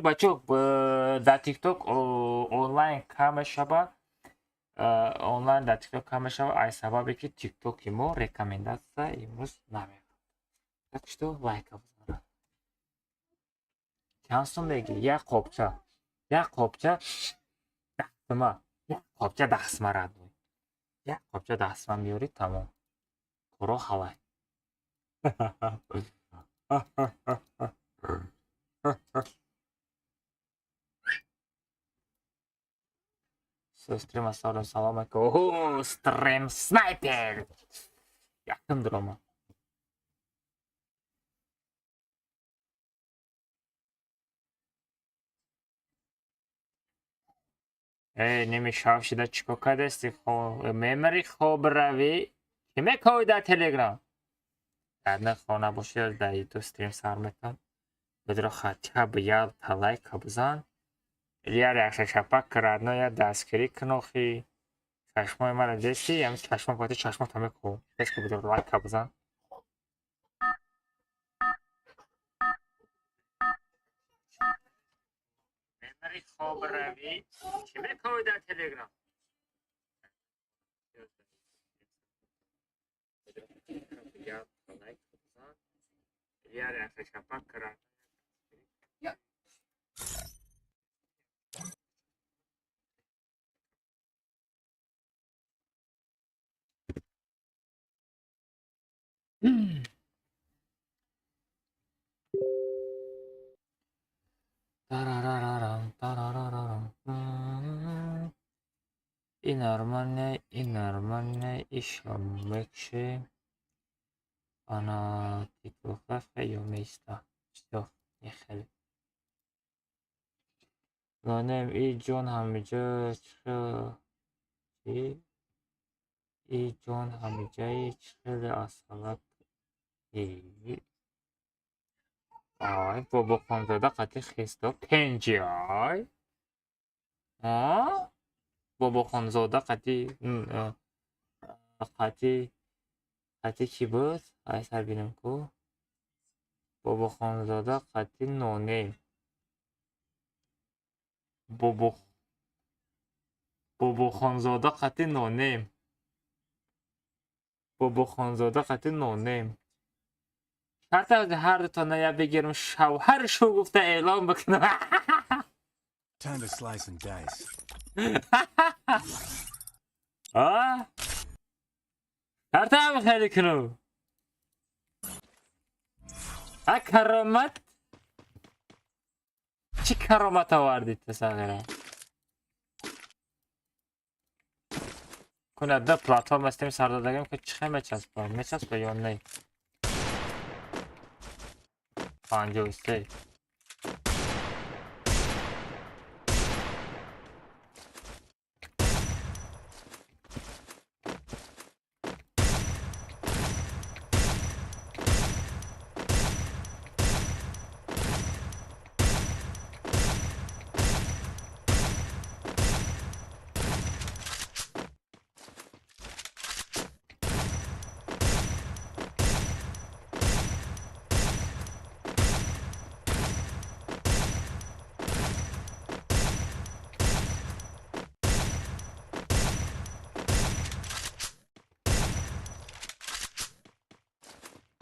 Бачок дар TikTok онлайн кам мешавад. Онлайн дар TikTok кам мешавад аз сабабе ки TikTok-и мо рекомендация имрӯз намеояд. Так что лайка бизанед. Чанд сум мегӣ? Як қопча. Як қопча 10 тума. Як қопча 10 сума радмӯй. Як қопча 10 сума меёрӣ тамом. Коро ҳалай. Стрим асалом салом алейкум. О, стрим снайпер. Яким драма. Немешавшида чико кадасти мемори хобрави. Чӣ мекои дар Telegram? Дар хона боши дар YouTube стрим сар мекунам. Бидро хатиҳа биял талайка бизан. Яр якша шапак крадно я дастгирӣ кунохи. Чашмои мара дести, ям чашмо пати чашмо та мекунам. Дески бидро лайка бизан. Мемори хобрави. Чӣ мекои дар Telegram? Биял талайка бизан. Яр якша шапак крадно. И нормальная, и шамекши. Она титулка ее место. Все, ехали. Лонем и Джон Хамиджа и Джон Хамиджа чили асалат. Ай, бобо хонзода қати хисто пенҷи ай. Бобо хонзода қати чӣ буд? Ай сар бинем ку. Бобо хонзода қати нонем. Бобо хонзода қати нонем. Бобо хонзода қати нонем. شرط هر دو تا نیا بگیرم شوهرشو گفته اعلام بکنم. Time to slice and dice. شرط هم خیلی کنو. کرامت. چی کرامت آوردید تصغیره؟ کنه ده پلاتفورم استیم سر دادگم که چخه میچسبه یا نه؟ 53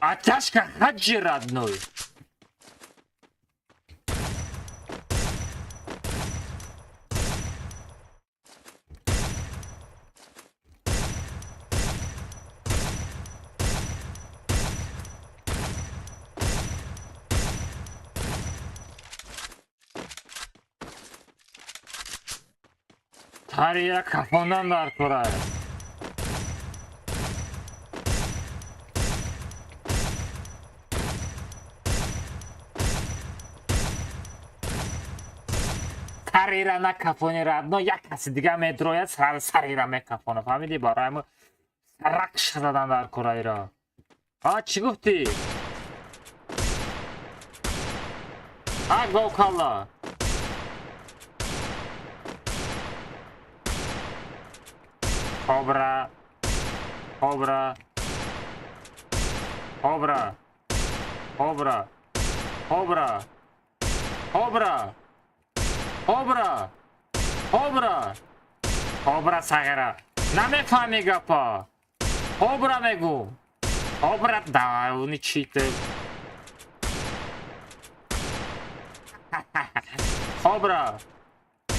Аташка хаджи родной. Тария кафондан дар курай. Сарира на кафони радно як каси дига медрояд сарира мекафона. Фаҳмидӣ барои ракша задан дар кураиро. Чӣ гуфтӣ? Говкалла. Кобра. Кобра. Кобра. Кобра. Кобра. Кобра. Кобра! Кобра! Кобра сагара! Намефами гапа! Кобра мегу! Кобра да, уни чите. Кобра!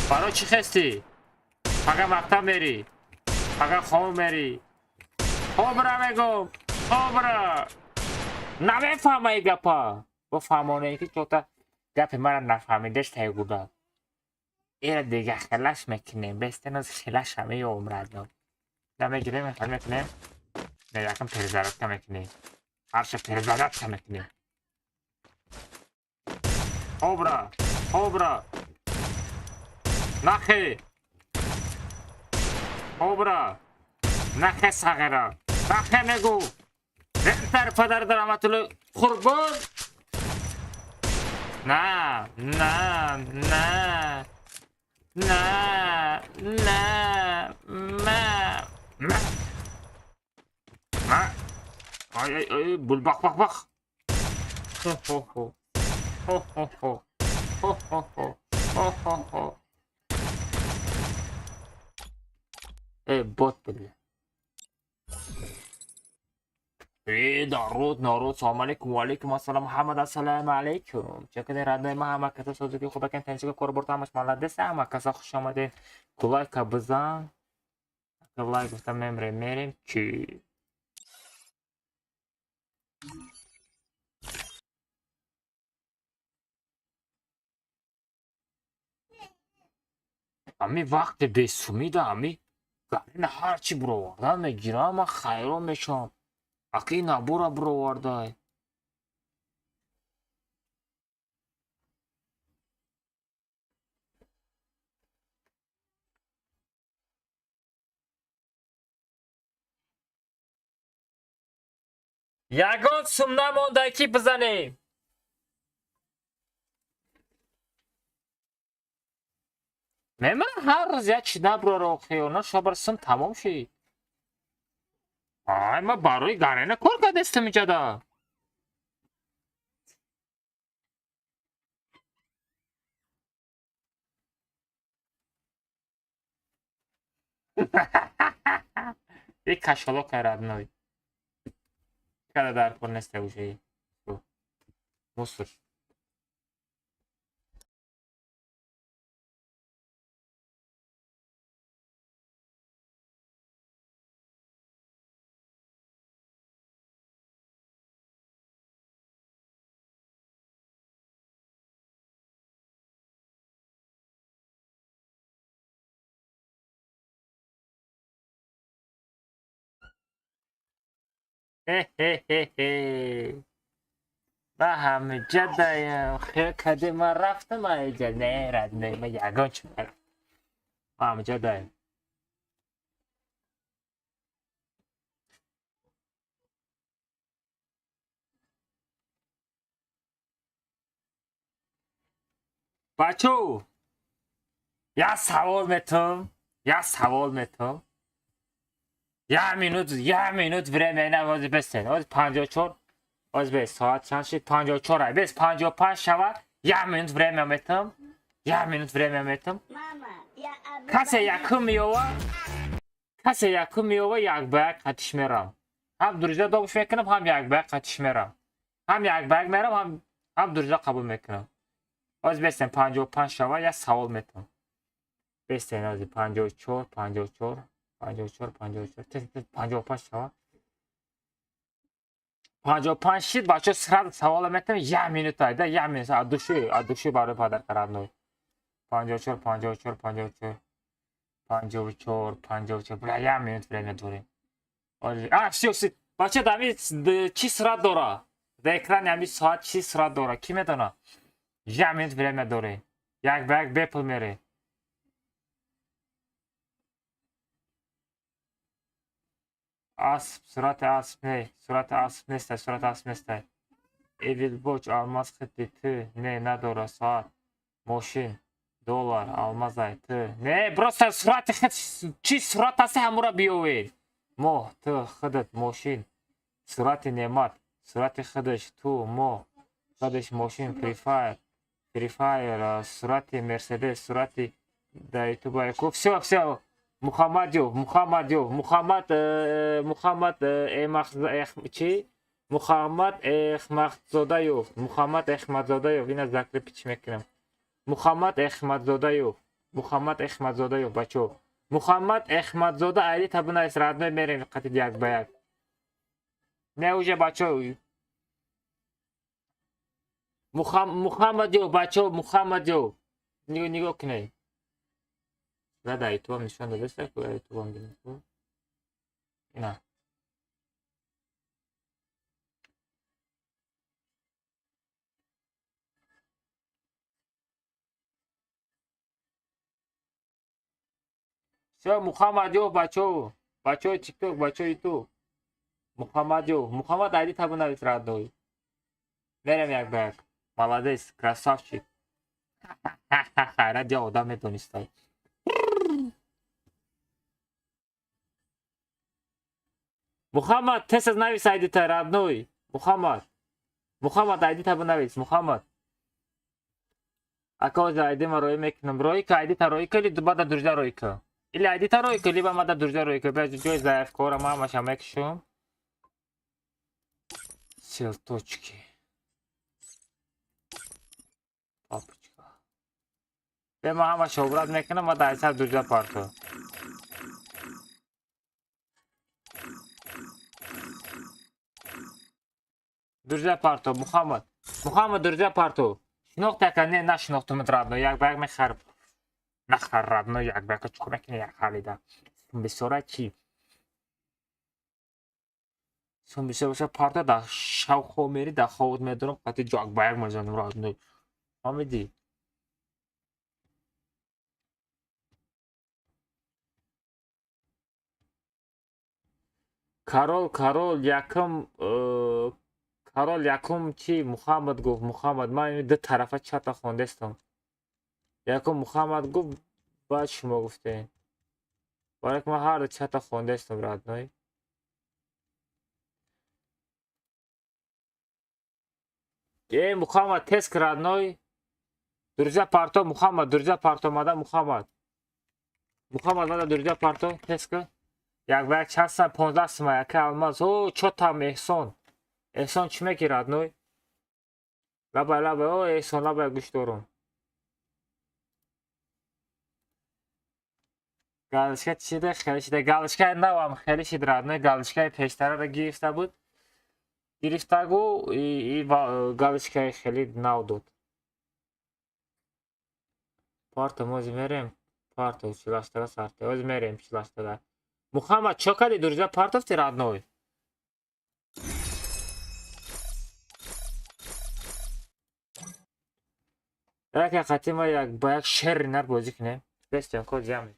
Барои чӣ хести? Фақат мактаб мери. Фақат хом мери. Кобра мегум! Кобра! Намефамаи гапа! Бо фаҳмонае ки чота гапи мара нафаҳмидеш тайгуда. Эра дига хелаш мекунем. Бестен аз хелаша меомрадно. Да мегирем, хел мекунем. Не, якам перезарядка мекунем. Ҳарча перезарядка мекунем. Кобра! Кобра! Нахе! Кобра! Нахе сағира! Нахе мегу! Бехтар падар дараматулу қурбон! На! На! На! На! На! Ма! Ма! Ма! Ай, ай, ай, бул бақ, бақ, бақ! Хо-хо-хо! Хо-хо-хо! Хо-хо-хо! Хо-хо-хо! бот бил. народ, салом алейкум, ва алейкум ассалом, Мухаммад, ассалому алейкум. Чакаде радной ма ҳама каса созуки худа кен танчига кор бурта ҳамаш маладес ҳама каса хуш омадед. Лайка бизан. Лайк гуфта мерем чи. ами вақти бесумида ами гарина ҳарчи буровардан мегирам, ма хайро мешам. Акӣ набура буровардай. ягон сум намонда ки бизанем. меман ҳар рӯз як чи набурара хиёна шобар сум тамом шид. ай ма барои гарина кор кардестам иҷада. یک کشالک родной. Когда дар понесте уже. Мусор. ба ҳамаҷа даям хел каде ман рафтам аиҷа не родной ма ягон чӣ нарафтам. ба ҳамаҷа даям. бачо як савол метум. як минут время навози бестен. оз 54 оз бес соат чанд шид 54 ай бес 55 шавад. як минут время метум. касе якум меёва як ба як қатиш мерам. ҳам дурҷа добуш мекунам, ҳам як ба як қатиш мерам. ҳам як ба як мерам, ҳам дурҷа қабул мекунам. оз бестен 55 шавад, як савол метум. бестен ози 54 55 шавад. 55 шид бачо сразу савола метам. як минут айда, як минут адуши барои падар родной. 54 бля, як минут время дорем. Все бачо дами чи сурат дора? дар экрани ами соат чи сурат дора? Ки медона? як минут время доре. як ба як бепул мере. асп, сурати асп нестай. Эвилбоч алмаз хити ты не надора соат. Мошин доллар алмазай ты не просто сурати хит чи сурат аст ҳамура биёвед. моҳ ты хидат мошин сурати немат сурати хидаш ту моҳ хидаш мошин префайр Free Fire, сурати Mercedes, сурати да ютуба. Все. Мухаммад чи? Мухаммад Эхмадзодаев. Ина закрепить мекунам. Мухаммад Эхмадзодаев, бачо. Мухаммад Эхмадзода айди табунайс родной мерем қатид як ба як. Не уже бачо. Мухаммадёв, бачо, Мухаммадёв. Нигоҳ кунед. Зада ютубам нишон дадеста, ку ютубам бинед. Ина. Всё, Мухаммадёв, бачо. Бачо TikTok, бачо YouTube. Мухаммадёв. Мухаммад айди табунавис родной. Мерем як ба як. Молодец, красавчик. Ради одам медонистай. Мухаммад, тез аз навис айдита родной. Мухаммад айдита бунавис. Мухаммад. Акоза айдима рои мекунам. Роика айдита роика или бада дуржа роика? Или айдита роика, либо мада дуржа роика. Бяжу ҷои заявкора мамаша мекушум. Селточки. Папочка. Бе мамаша обрат мекунам, мада айсар дуржа парто. Дуржа парто, Мухаммад. Мухаммад дуржа парто. Шинохт яка не нашинохтумат родной. Як баг мехар. Нахар родной, як баг чуку мекуни як халида. Бисёра чи? Сон бисёра парто да шавхо мери да ховут медорам қати ҷак баг мазанам родной. Ҳамиди. Карол якум чи Мухаммад гуфт. Мухаммад ман ду тарафа чата хондестам. Якум Мухаммад гуфт, баъд шумо гуфтем. Барак ман ҳар ду чата хондестам родной. Мухаммад теск родной. Дуржа парто Мухаммад, дуржа парто мада Мухаммад. Мухаммад мада дуржа парто теска. Як ба як 415 сима яка алмаз. О, чотам Эҳсон. Эҳсон чӣ меки родной? Лабай, о Эҳсон, лабай гӯш дорум. Галочка чида, хеле шида. Галочка навам хеле шид родной. Галочкаи пештарара гирифта буд. Гирифтагу и галочкаи хеле нав дод. Парто моз мерем. Парто чилаштага сарте. Оз мерем чилаштага. Мухаммад чо кади дуржа партофти родной? Яке қати ма як ба як шерринар бозӣ кунем. Бестем код ҷамъ.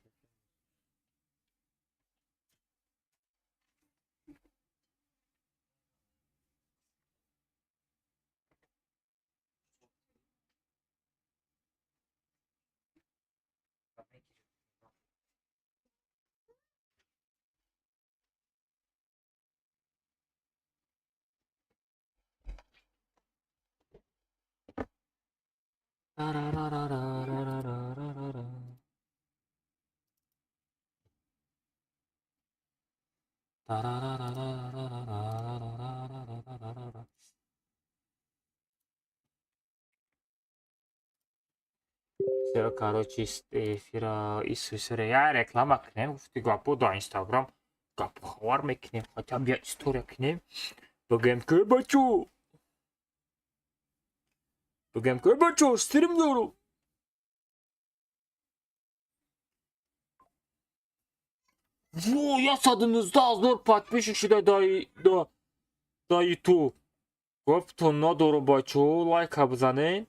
Всё, короче, эфира исусуре. Я реклама кунем. Гуфти гапо до Инстаграм. Гапо хабар мекунем. Хотя бия история кунем. Бигем ки бачо. Бигем ки бачо, стрим дорум. Во, я 119 подписчик шуда да ютуб. Гуфтон надорум бачо. Лайка бизанед.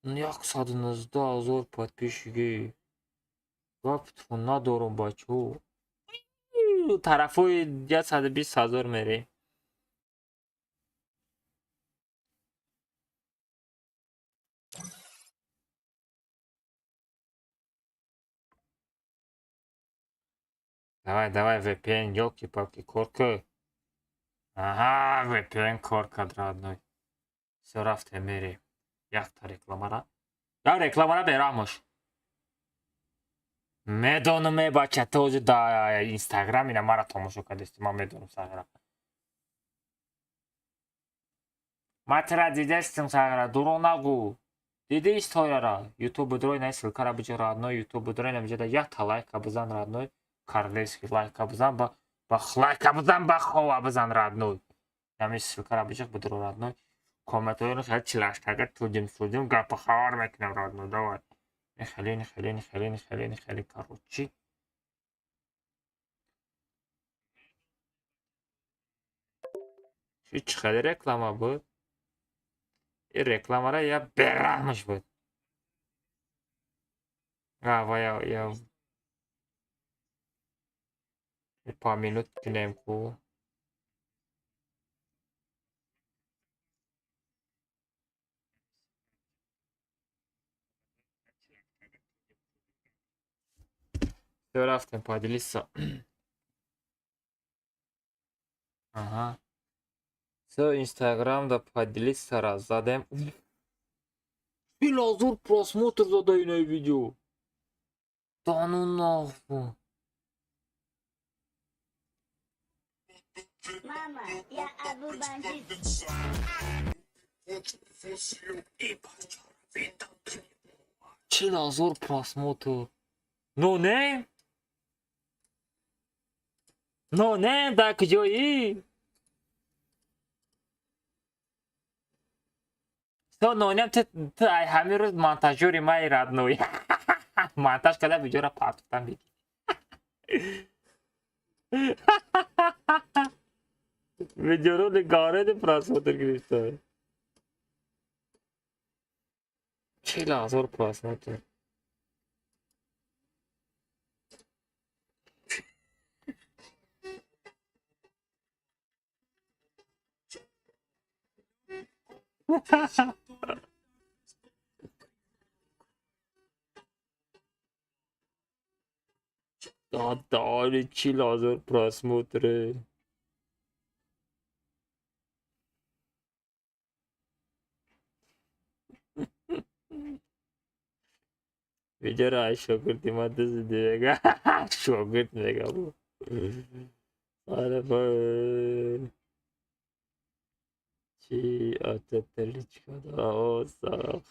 119 000 подписчики. Гуфтон надорум бачо. Тарафои 120 000 мерем. Давай, VPN, ёлки-палки, корка. Ага, VPN кор кард родной. Всё, рафтем мерим. Яхта рекламара. Да, рекламара берамош. Медонум бача тоже да Инстаграм ина мара томошо кардести. Ман медонум сагара. Матра дидестим сагара дурӯғ нагӯ. Диди истояра. YouTube дрой най силкара бижа родной. YouTube дрой намиҷада яхта лайка бизан родной. Кардески лайка бизан ба лайка бизан ба хова бизан родной. Намиш силкара бижа будро родной. Комментоёрно хеле чилаштага тудим гапа хабар мекунем родной. Давай. Нехеле короче. Чӣ хеле реклама буд? И рекламара я берамш буд. Ва я по минут кинем ку. Всё, рафтем поделиться. Ага. Всё, Инстаграмда поделиться раз задем. Филозур просмотр задай на видео. Да ну нахуй. Мама, я Абу Бандит. Филозур просмотр. Ну не? Ну не, да куҷоӣ? То нонем ту ҳамин рӯз монтажёри маи родной. Монтаж када видеора партофтам види. Видеоролик гареди просмотр гирифта. 40,000 просмотр. Да, 40,000 просмотры. Видеора шогирди мадузи дега. Шогирд мега бу. Аре бай. Чи атателичкада оса.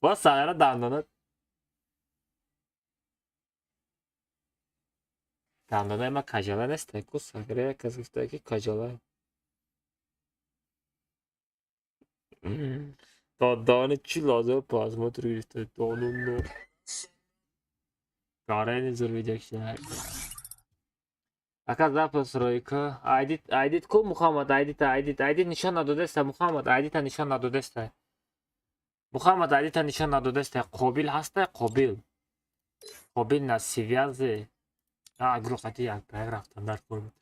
Ба сагара дандона. Дандона ма кажала нест, ку сагара казифта ки кажала. Доданы 40,000 просмотр гирифта. Донунно. Гарани зур видео кишидар. Ака запас ройка. Айдит ку Мухаммад, айдит нишон надодеста. Мухаммад, айдита нишон надодеста. Мухаммад, айдита нишон надодеста. Қобил ҳаста? Қобил на связи. Агро қати як бэг рафтан дар формат.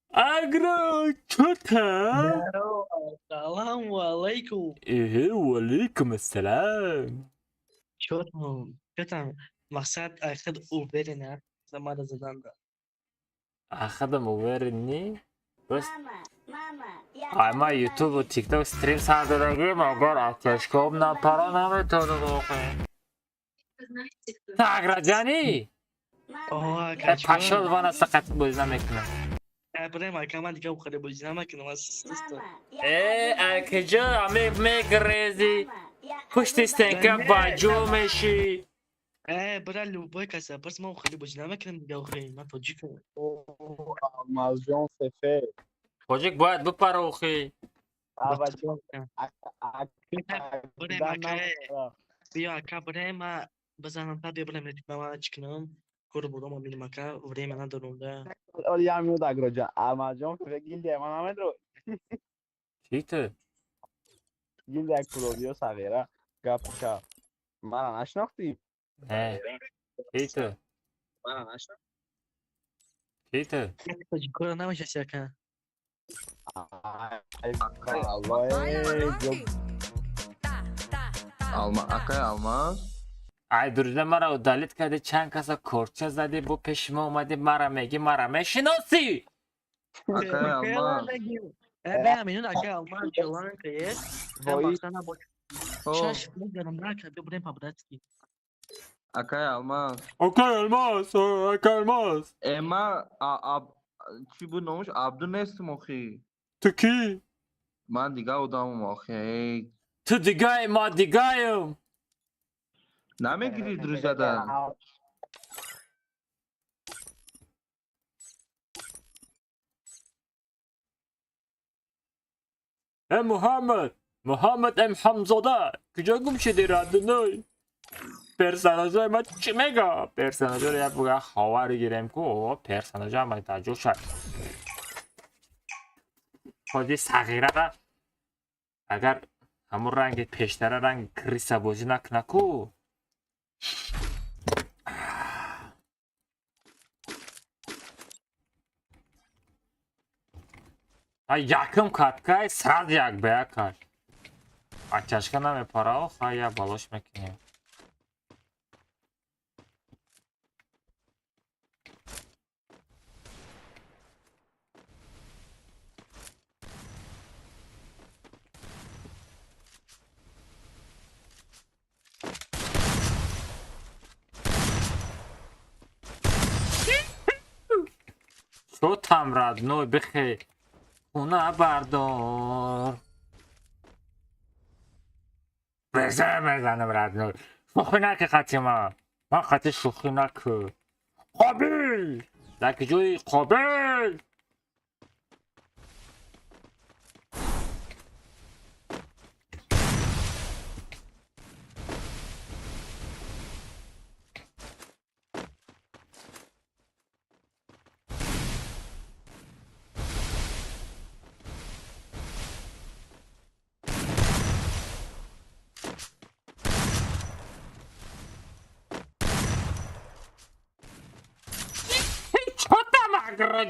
Агро, чё там? Саламу алейкум. Валейкум ассалам. Чё там? Мақсад ахид убери не? Замада заданда. Ахадам уверенни? Бas Мама, я ама YouTube و TikTok استریم سر دادگی مگر اتشکاب نپرا نمیتونه واقعا. تاگراجانی Oha پشل وانا سقط بوز نمیکنم. Ibrahim akama diga ukhade bojina makina wasista. ارکجا همه میگریزی پشت استنکا باجو میشی. Bra luboy kasa pars ma ukhade bojina makina diga ukhay ma tojika. Almazjon sefer. خوجک باید بپره اوخی. Almazjon. Bia aka Ibrahim bazanam ta Ibrahim netmama chikinam kor bodam min maka Ibrahim na dorunda. Olha a miúda groja. Almazjon sefer gildi ama namedro. چیته؟ Gildi akulovio savera. Gapcha. Mana nashnakhti? نه چیته؟ Mana nashnakhti? چیته؟ Tojikora namash aka. Ay Allah. Alma, akay almaz. ای دروزه مرا удалит کردی چند کسا کورچه زدی بو پیش ما اومدی مرا میگی مرا میشناسی Akay almaz. Ben benim akay almaz yalan kayı. Ben Vay. baksana bak. Oh, Şaş bu canım bırak bir buraya pabratski. Akay almaz. Akay olmaz Akay olmaz Ema چی بود نامش عبدو نیستم آخی تو کی؟ من دیگه آدمم آخی تو دیگه ما دیگهیم نمیگیری درو زدن محمد ام حمزاده کجا گم شدی ردنوی پرسناجای ما چی میگه پرسناجا رو یک بگه خواهر گیریم که پرسناجا هم توجه شد خودی صغیره را اگر همون رنگ پیشتره رنگ کریسا بازی نکنه کو یکم کتکای سرد یک به یک کار چشکه نمیپاره و خواهی یک بالاش میکنیم شو تمرد نوی بخی خونه بردار بزنم رد نوی شوخی نکه خطی من خطی شوخی نکه قابل لکی جوی قابل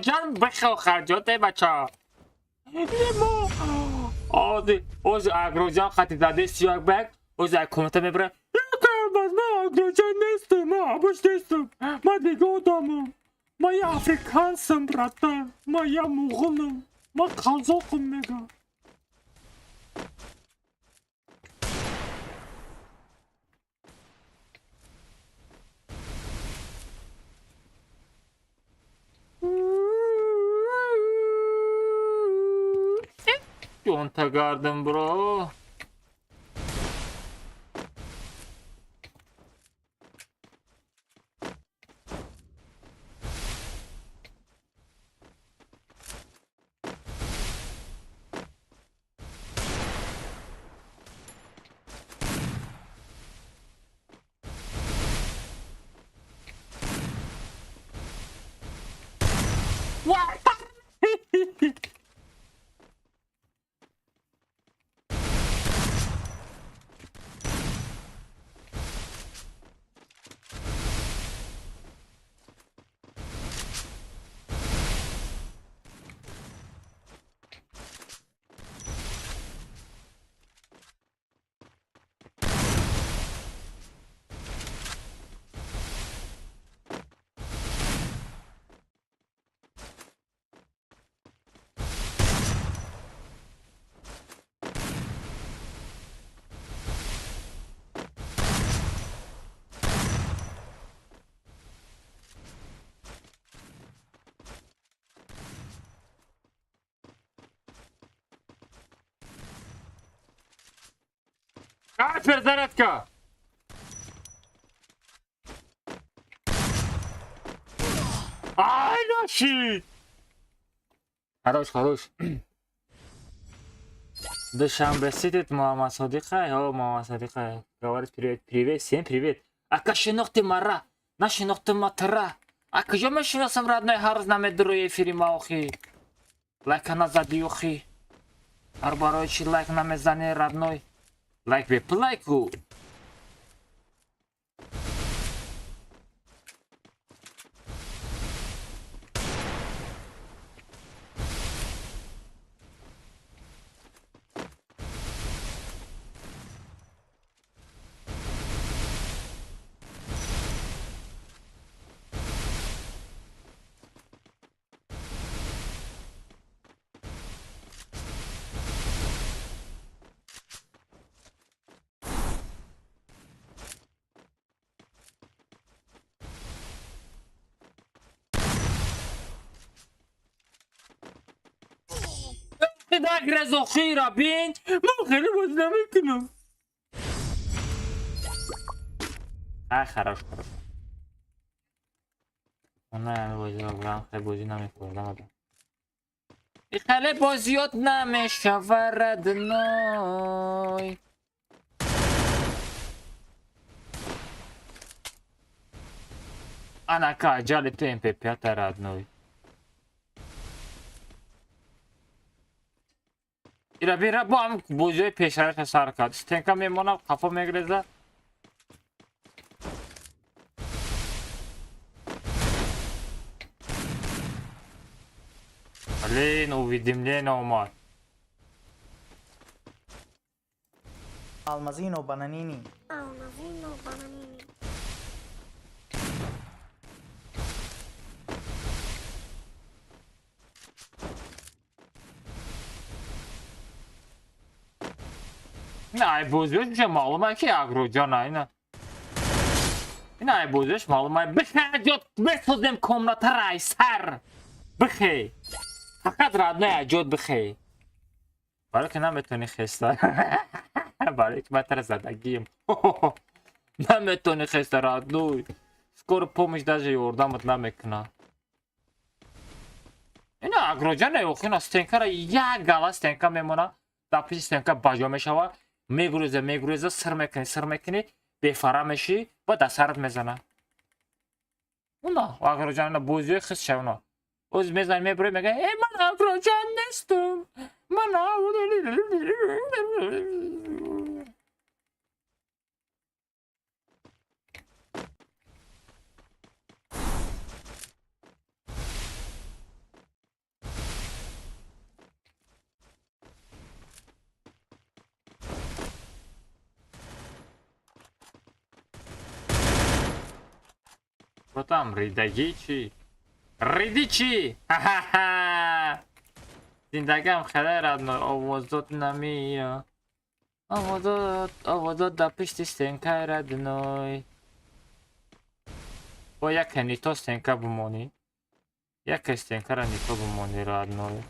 جان بخو خرجات بچه لیمو اوز اگروجان خطی زده سیاک بگ اوز کومنت میبره باز من اگروجان نیستم من عبوش نیستم من دیگه آدمم من یه افریکانسم برده من یه مغولم من قلزاقم میگم Yonta garden bro. What? Перезарядка! Ай, наши! Хорош. Душанбе сидит Муаммад Содиқай. О, Муаммад Содиқай. Говорит привет, всем привет. Ака шинохти мара, на шинохти матара. А кожа мы шиносам родной харз намедру эфири маохи. Лайка на задиохи. Арбарочи лайк на мезане родной. Лайк бе плайку. دک رزاخی را بین من خیلی باز نمیکنم خراش خراش نه بازی را برم خیلی بازی نمیکنم خیلی بازیات نمیشورد نای انا که عجل تو این پیپیات رد نای ایرا بیره با هم بوجه پیشرش سر کرد استنکا میمونم خفا میگریزه Блин, уведомление اومد Almazino Bananini. نه بوزش میشه معلومه که اگرو جان اینا بوزش معلومه بخیر جد بسازم کمنات رای سر بخیر فقط ردنای جد بخیر برای که نمیتونی خسته برای که بهتر زدگیم نمیتونی خسته ردنوی скоро помощь даже یوردمت نمیکنه اینا اگرو جان ایوخینا ستنکه را یک گله ستنکه میمونه در پیش ستنکه بجا میشوه میگروزه سر میکنی بفره میشی با دسترت میزنه اونا اگرو جان بوزیوی خست شونا اوز میزن میبره میگه ای من اگرو جان نیستم من Потом ریدگی چی؟ زندگیم خیلی ردنای آوازات نمیاد آوازات در پشت ستنکه ردنای با یک نیتا ستنکه بمانی یک ستنکه را نیتا بمانی ردنای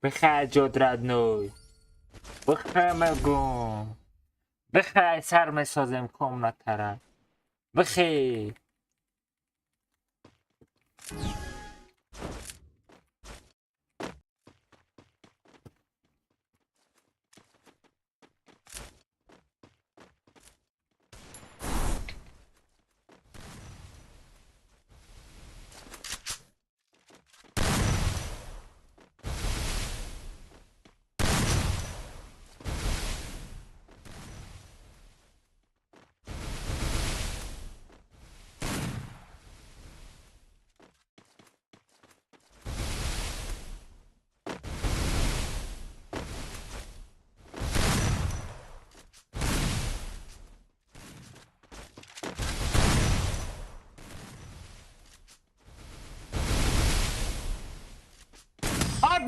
بخیر جد ردنوی بخیر مگم بخیر سر میسازم کم نتره بخیر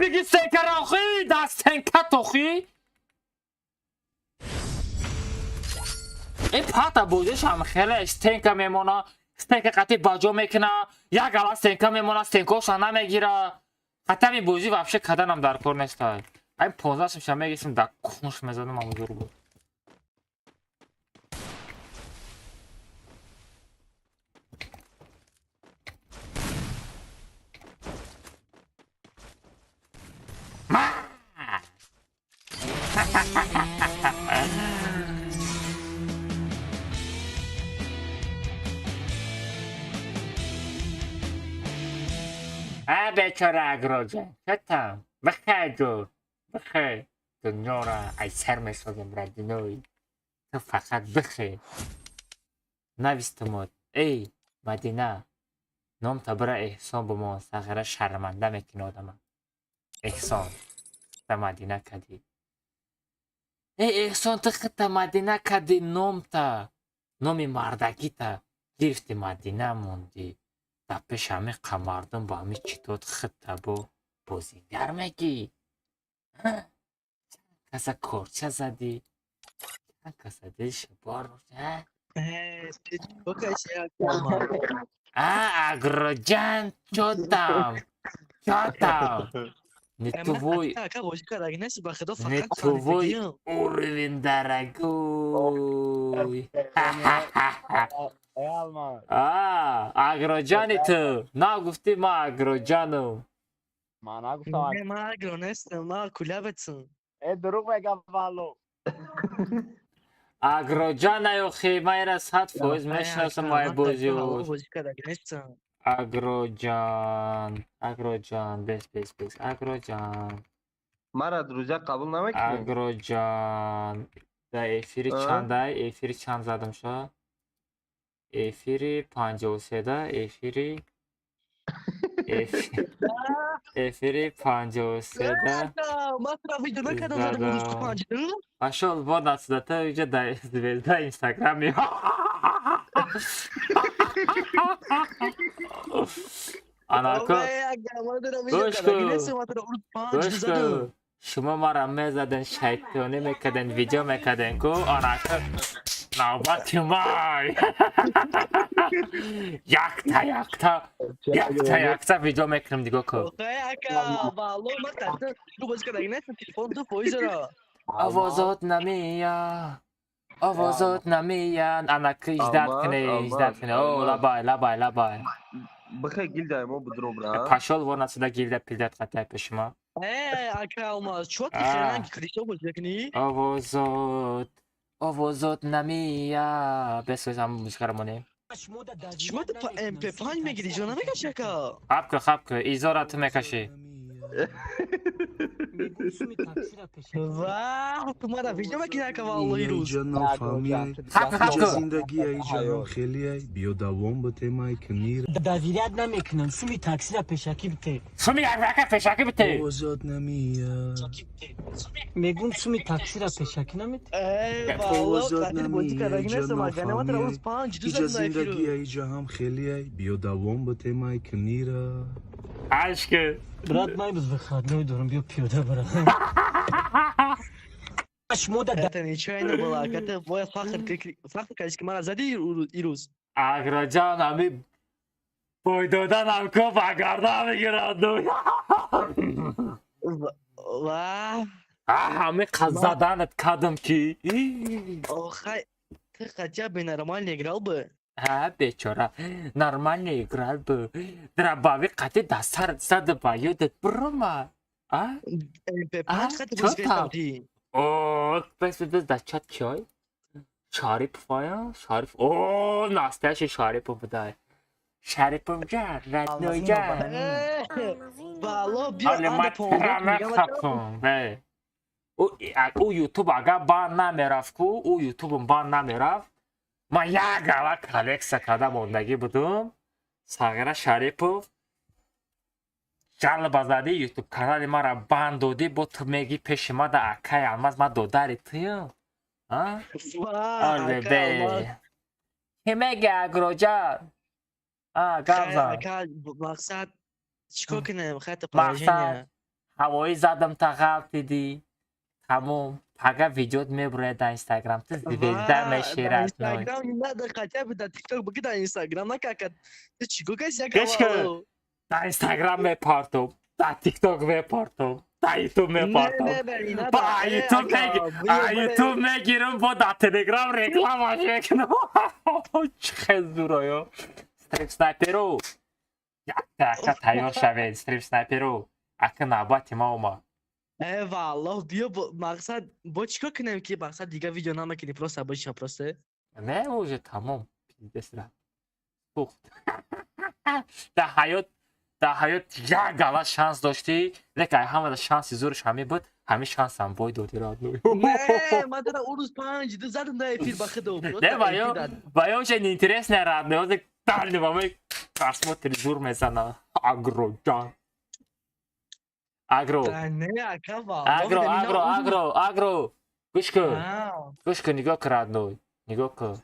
بگی سنکر آخی دست سنکت آخی این پتا بودش هم خیلی استنکه میمونه استنکه قطعی باجو میکنه یک گلا استنکه میمونه استنکوش هم نمیگیره حتی این بوزی وفشه کدن هم در کار نیست این 15 سمشه میگیسیم در کنش میزدم هم حضور بود بیچاره اگرو جان چطم بخیر جو بخیر دنیا را ای سر میسازم ردینوی تو فقط بخیر نویستمود ای مدینه نام تا برای احسان به ما صغیره شرمنده میکنه آدم احسان تا مدینه کدی ای احسان تو خط مدینه کدی نام تا نامی مردگی تا گرفتی مدینه موندی در پیش همه قمردن با همه چیتات خط با بازیگر میگی کاسا کورچه زدی کاسا دیش بار Покажи, Акама. агроджан чё там не твой Ака, вот как Агнес Бахадов не твой уровень дорогой ای آلمان агроджани ты нагуфти ма агроджану من نگفتم ما Агронес, ما Кулябецин. ای دروغ بگم والو агроджан айохи майра 100% мешинасам май бозиёз Вот как Агнес. агроджан бес агроджан Mara друзья qabul nima ki? агроджан да эфири А? чандай эфири чанд задам шо эфири 53 да эфири эфири 53 да ما ترى فيديو ما كان Да, هذا да. موضوع قاعد. пошёл вон отсюда ты уже да звезда инстаграме анако гӯшкӯ шумо маро мезаден шайтонӣ мекарден видео мекарден ку анако навбати май якта видео мекунем дигоҳ ку овозот намеянд анако издат кунӣ о лабай Bıxa gildayım o bu drobra. пошёл вон отсюда гилда пилдат қатай пешма овозот намея бесӯзам музикаро монем شما تو MP5 میگیری جانا میگه شکا хаб ку изора ту мекашӣ واه تو مرا ویدیو میگیره که والله روز جانم فهمیای хаб ку زندگی ای جانم خیلی ای بیا دوام با تمای کنیر داویریت نمیکنم سومی تاکسی را پیشکی بته суми яквака пешакӣ бите آزاد نمیا میگم سومی تاکسی را پیشکی نمیته ای والله آزاد قاتل بازی نمیای کرده نسه جانم مگنه ما ترا فهمیای روز 5 اینجا دوزد زندگی نایفیرو ای جهام خیلی ای بیا دوام با تمای کنیرا اشکı برات ما امروز بخواد نمیدونم بیا پیاده برم شما دا Это ничего не было, это твой фахр кайски мара зади ирус. агроҷонами бойдоданам ку ба гарда мегиранд Ва, ҳами қазаданат кардам ки охай, ты хотя бы нормально играл бы. бечора нормально играл бы дробовик қати дастар зада ба ёдат бирома MP5 хотя бы чё скажи там? ты. бес да чат чой шарипов ая шариф настоящий шарипов дай шариповҷан радноҷан Вало, бия ҳали анда ман трамехапум ӯ ютуб агар бан намерафт ку ӯ ютубм бан намерафт ман як гала коллексия карда мондагӣ будум сағира шарипов ҷалба задӣ ютуб канали мара бан додӣ бо ту мегӣ пеши ма да акай алмаз ман додари туюм олебе ки меги агроҷан гавзан Максат, чико кинем, хата мақсад положение. ҳавоӣ задам та ғав дидӣ тамом пага видеот мебурад да инстаграм ту звезда меширад Инстаграм не надо хотя бы до ТикТок быки да Инстаграм, на как ты чико кайся Кешка. да инстаграм мепартум да тикток мепартум да ютуб мепартум ютуб мегирам бо да телеграм рекламаш мекунам чӣ хезуроё стрим снайперу ака тайёр шавед стрим снайперу ака навбати ма омад Валлах, бия мақсад бо чико кинем ки мақсад дига видео намекини просто обычно просто. не уже тамом пиздесра пухт дар ҳаёт як гала шанс доштӣ лекин ҳамада шанси зӯриш ҳамин буд ҳамин шансам бой доди родной Не, man dara urus 5 да задам да эфир бахидо. не баён же неинтересная родной озе дальнего мы просмотр зур мезана агроҷан агро Не, ака агро гӯш кун нигоҳ кун родной нигоҳ кун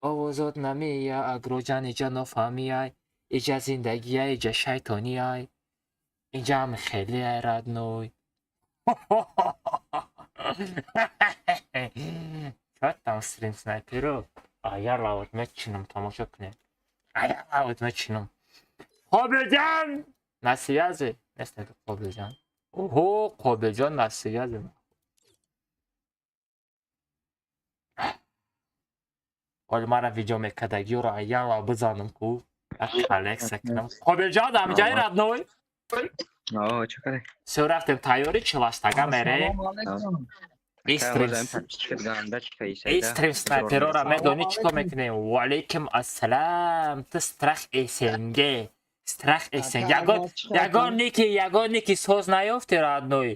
овозот намея агроҷани ҷано фаҳмияй اینجا زندگیه، اینجا شیطانیه، اینجا هم خیلی ایرادنوی. شاید там стрим снайперу, а я лаут мечином тамошо кунем. А я лаут мечином. Кобилжан на связи. Если это Кобилжан. Ого, Кобилжан на связи. Оль мара видео мекадагиро, а я лаут бизанам ку. Алекса кунам. Кобилжан амҷаи родной. آه چکره Все рафтем тайёри чилаштага мерем. Истрим снайперора медони чико мекунем. Валейкум ассалам. Ты страх СНГ. Страх СНГ. Ягон ники соз наёфти родной.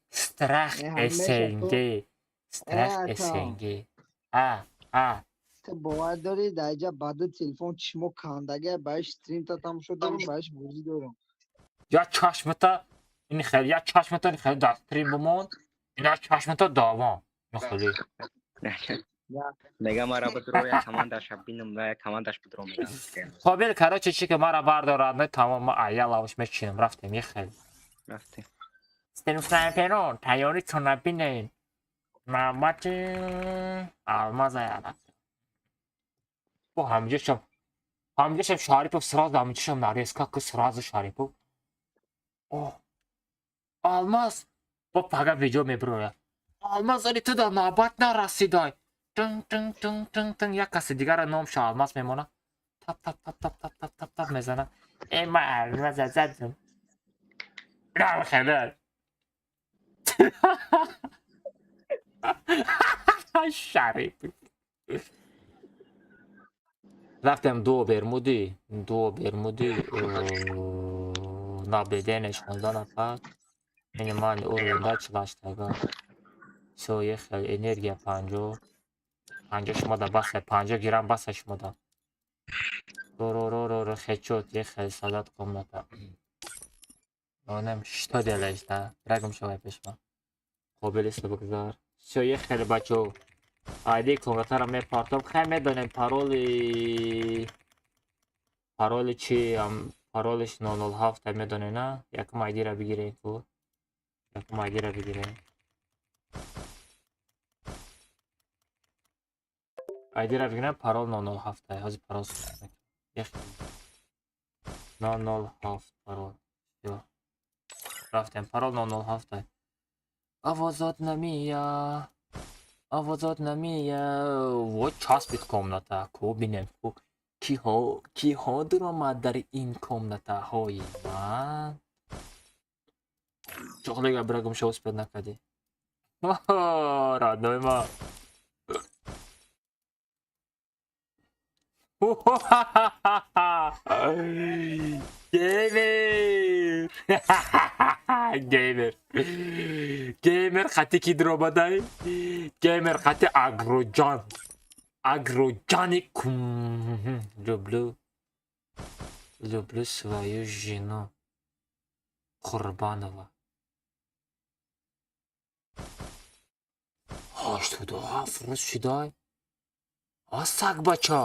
Страх СНГ. Страх СНГ. تو باور داری در اینجا بعد تلفن چشمو کندگه باش استریم تا تموم شد دارم باش بازی دارم یا چشمتا این خیلی یا چشمتا این خیلی دستریم بمون اینا چشمتا داوام این خیلی میگه ما را بدرو یا کماندش بینم و کماندش بدرو میگم قابل کراچه چی که ما را بردارد تمام ما ایال آوش میچینم رفتیم یه خیلی رفتیم استریم سنایپرون تیاری تونه بینین محمد almaz ayağına. Bu hamcışım Şaripov сразу hamcışım нарезка кыз сразу Şaripov. О, Алмаз, bu paga video меброя. Алмаз али туда набат на расидай. Тын якасы дигара номша Алмаз мемона. Тап мезана. Эма Алмаз азадым. Рам хелal. Şaripov. رفتم دو برمودی نابدنش 16 نفر این من اوروندا چلاشتاگا سوی خیلی انرژیا 50 شما دا بسه 50 گرم بسه شما دا رو خیچوت یه خیلی سادات کمناتا اونم 6 دلش دا رگم شوی پیشما قابلیست بگذار سو یه خیلی بچو آیدی کنگاتر هم میپارتم خیلی میدانیم پارول چی پارولش 007 میدونه نه یکم آیدی را بگیریم تو آیدی را بگیریم پارول 007 هازی پارول یک 007 پارول رفتیم پارول 007 آوازات вот часпит комната ко бинем киҳо дуромад дар ин комнатаҳои ман чоқлега брагум шо успед накади родной ма геймер хати ки дуромадай геймер хати агроҷани люблю свою жену Курбанова 87 рӯз шудай а сагбача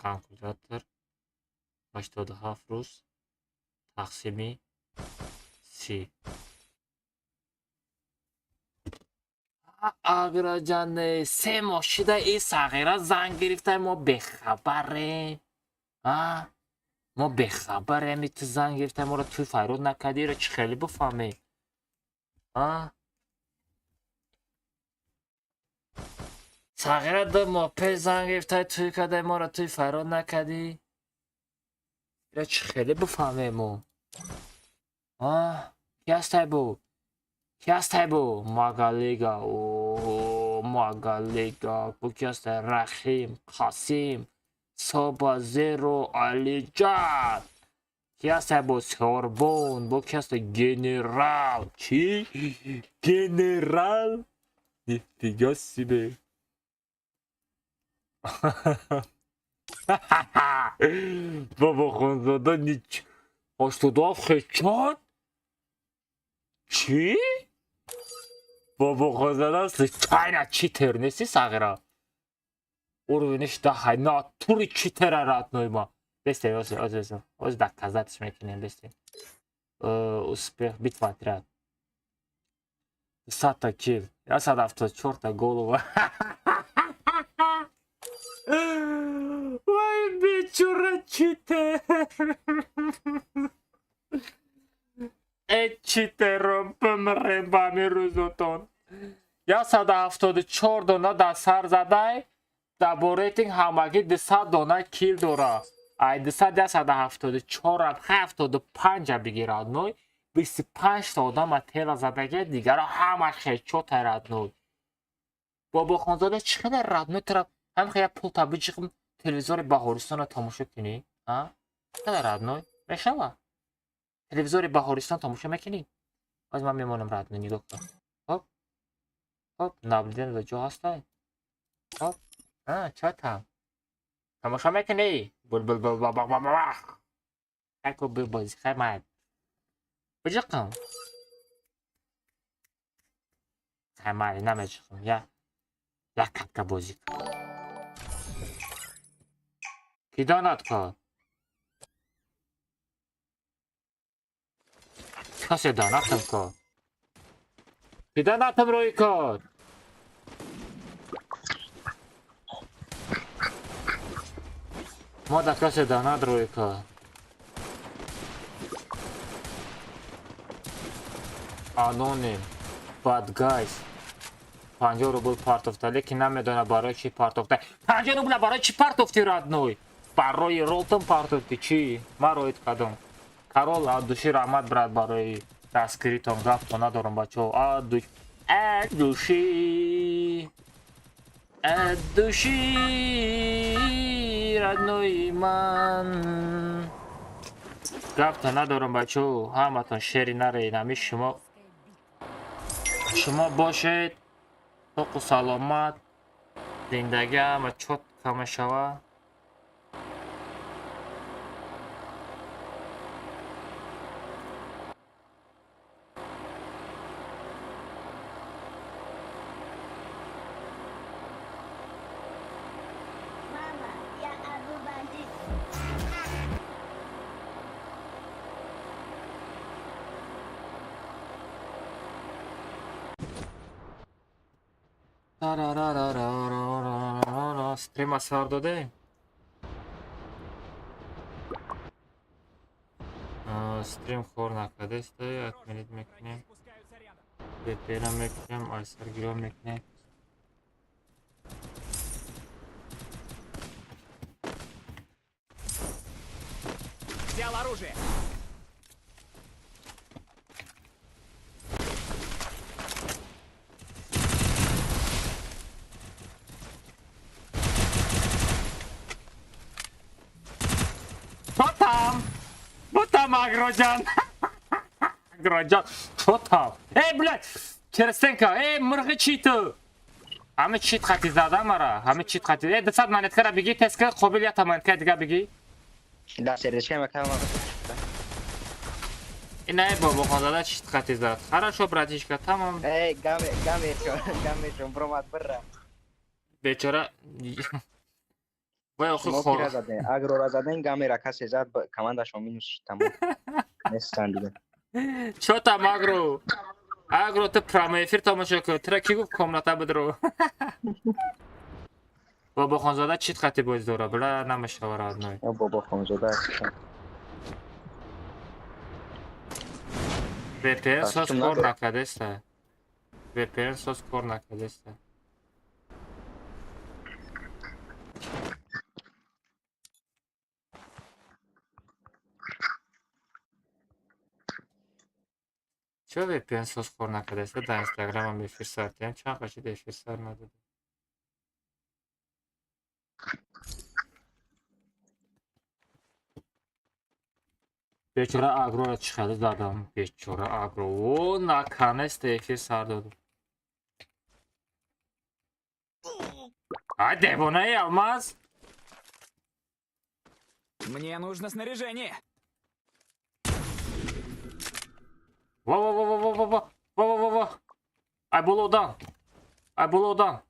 калькулятор 87 рӯз тақсими 30 агроҷане се моҳ шуда ин сағира занг гирифта мо бехабарем ту занг гирифта моро ту файрод накадиро чӣ хеле бифаҳме сағира ду моҳ пеш занг гирифта туй кадаи моро туй файрод накадӣ ира чӣ хеле бифаҳмем мо ки ҳастай бу магалига бу ки ҳастай рахим қасим соба зеро алиҷан ки ҳастай бу сёрбон бу ки ҳастай генерал чӣ генерал нифига себе بابا خانزاده نیچ 87 خیچان چی؟ بابا خانزاده است چاینا چیتر نیستی ساغرا уровенش ده ناتوری چیتر راتنوی ما بسته از доказательств میکنیم بسته успех битва отряд 10 килл я садавто черта голова вай бичура читер читером помрем бами рӯзотон 174 дона дар сар задай дар бо рейтинг ҳамагӣ 200 дона кил дора ай 174 75 бигира одной 25 та одама тела задаги дигаро ҳама хечота радной бобо хонзода чӣ қадар радной тара ҳам хая пул табиҷиқм телевизори баҳористоно тамошо кунӣ а қадар радной мешава телевизори баҳористон тамошо мекунӣ аз ман мемонам радной нигоҳ кун хоп наблюден ва ҷо ҳастай хоп чатам тамошо мекунӣ булбулбулбабабабах яко бибози хаймад биҷиқм хаймади намеҷиқм як катка бозӣ ки донад кор касе донатам кор ки донатам рӯи кор мода касе донат рӯи кор аноним бадгайс 50 рубл партофта лекин намедона барои чӣ партофта 50 рубла барои чӣ партофти радной барои ролтон партофти чӣ ман роит кардам карол аддуши раҳмат брат барои дастгиритон гапто надорам бачаҳо аддуши раднои ман гапто надорам бачаҳо ҳаматон шери нареин ами шумо бошед соқу саломат зиндагӣ ҳама чотка мешава Мама, я Абу бандит. стрима сар додаем стрим хор накадестай отменить мекунем VPN мекунем айсаргиро мекунем Взял оружие. Ботам агроҷан агроҷан чотам блядь керстенка мурғи читу ҳама чит хати зада мара ҳама чит хати 200 монеткара биги теска қобилията монетка дига биги Да, сердечко макамо. не бобо хонзада чит хати зад хорошо братишка тамом Гамешон, бромат бра. бечора вай охи Мокира заде, агро заден гамера касе зад командашон минус тамом. Нестан дига. чотам агро ты прямо эфир тамошо кун тира ки гуфт комната бидро бобо хонзада чит хати боз дора била намешава радной Бобо хонзода. VPN соз кор накадеста VPN соз кор накадеста чо VPN соз кор накадеста дар инстаграмам эфир сартем чанд қашид эфир сар надода бечора агроро чӣ хеле задам бечора агро о наканеста эфир сар доду девонаи алмаз Мне нужно снаряжение. Во. I below down. I below down.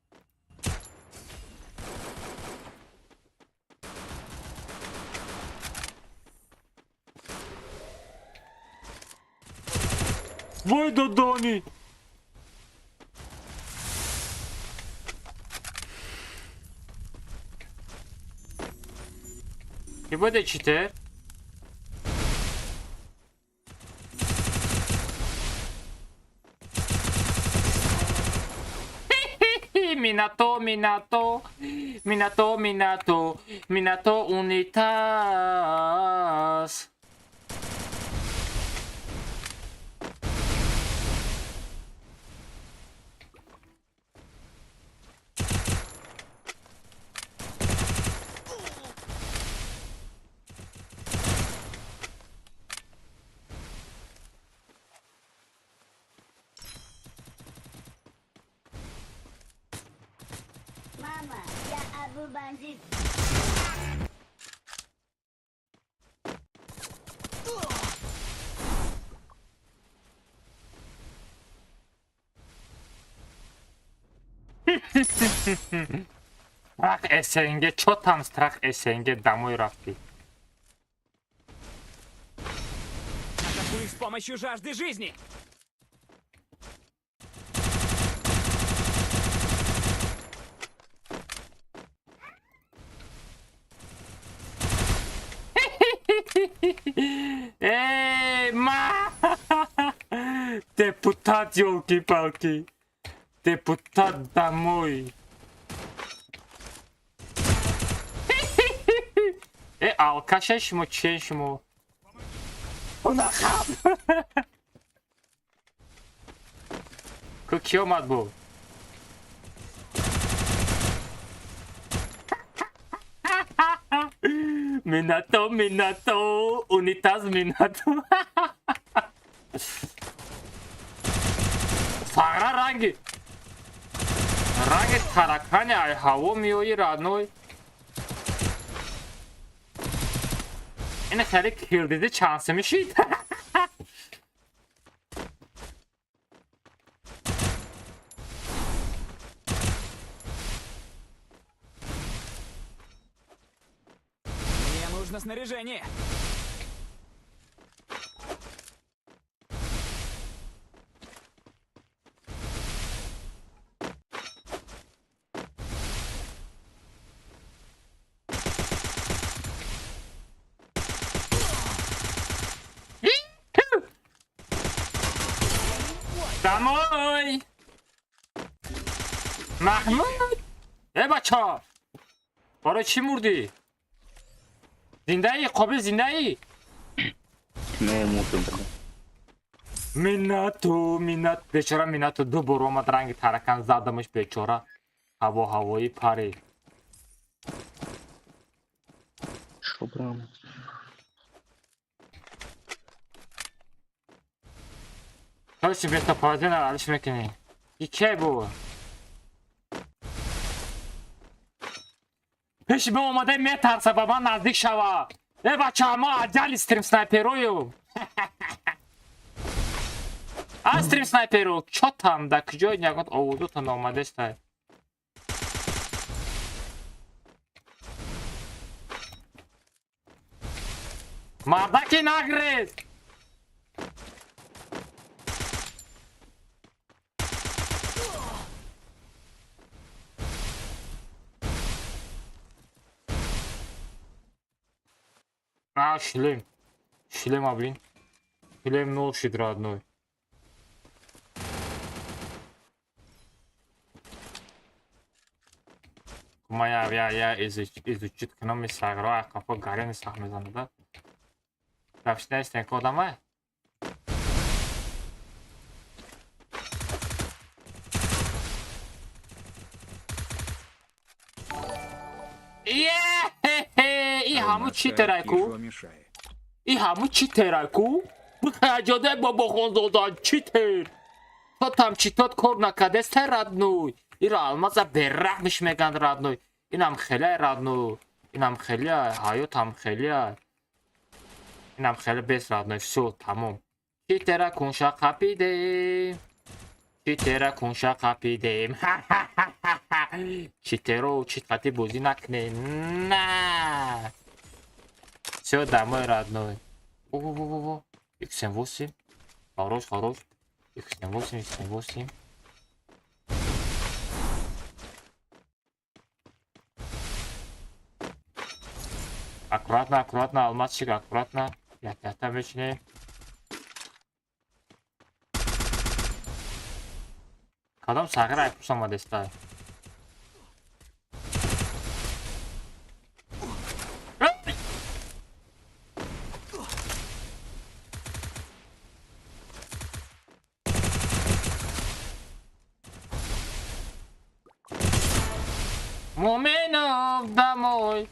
Vay Dodani. I bude cheater. Minato unitas. Mama, ya Abu Bandit. Strach SNG, čo tam strach SNG, домой рафти. Атакую с помощью жажды жизни. Эй, депутат, елки-палки. Депутат домой. Alkaşeş mi, çeş mi? Unakam. Kıkıyor mu bu? Minato, unitas minato. Fara rangi. Rangi tarakane ay havo miyoyi radnoy. Yine kere kill dedi şansımı şeydi. Мне нужно снаряжение. Домой! Mahmut! بچه برای چی مردی؟ زنده ای؟ قابل زنده ای؟ نه مردم Minat beçora Minato du boroma rangi tarakan zadamış beçora havayı pare. Şobram. Toşi beta pazina alışmekini. İki bu. Peşime olmadan me tarsa baba nazdik şava. Bachama acil stream sniperoyu. А стрим снайперу, чё там, да кжой нягот овудуто номадестай. Мардаки нагрез! Шлем. Шлема, блин. Шлем нол щедро одной. Я изучить к нам из агро, а капо гарен из ахмезана, да? Вообще, есть некого дома? И хаму читерайку? И хаму читерайку? Бхаджоде бабахонзодан читер! То там читот кор накадесте родной. Ира алмаза беррах миш меган родной. Инам хеле родной. اینم خیلی حیاتم خیلی اینم خیلی بس رادنای все تمام چی ترا کنشا قپیدیم چی ترا کنشا قپیدیم چی ترا چی قطی بازی نکنه نه все домой родной о x78 хорош x78 x78 аккуратно алмазчик аккуратно я вечнее кадом сагыр айпуш омадеста Муменов домой.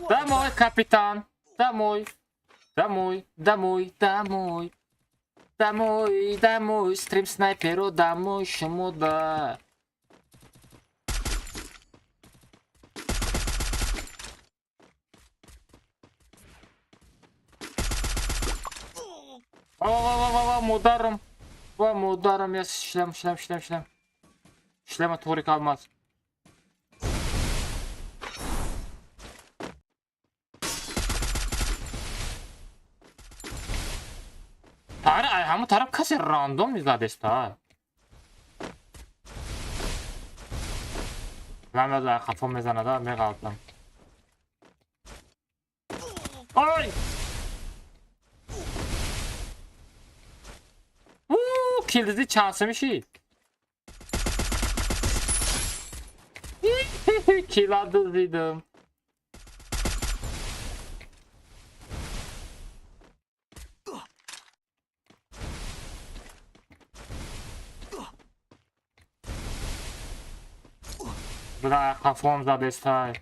Домой, капитан. Домой. Домой. Стрим снайперу домой. Чему да? Вам ударом я шлем. Шлема творик алмаз. همون طرف کسی راندوم میزدستا من از خفا میزنه دا میغلطم آی کلدی چانسه میشی کلا دزدیدم بلا خفام زده استای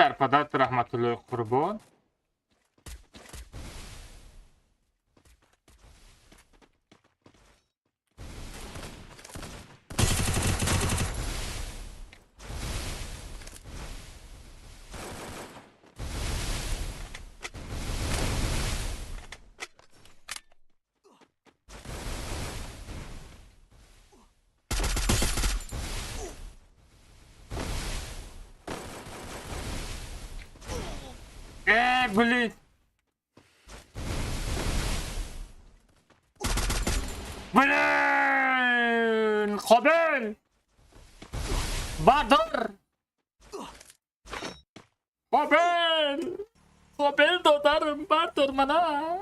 در پدرت رحمت الله قربان блин خبل بردار خبل دادرم بردار منه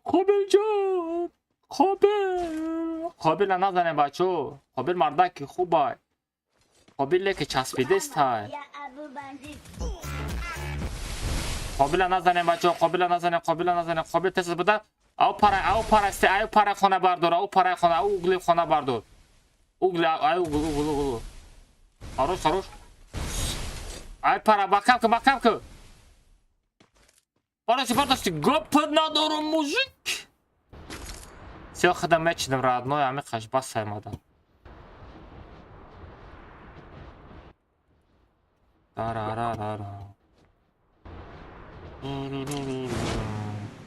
خبل جان خبل نزنه بچو خبل مردک خوبه خبل که چسبیده است Ya Abu Banzif. قابل نزنه بچه قابل نزنه قابل تست بده او پاره خانه بردار او اوگلی خانه بردار اوگلی خروش ای پاره بکم که برداشتی گپ ندارم موزیک سیا خدم میچیدم رادنای همه خش بس سایمادم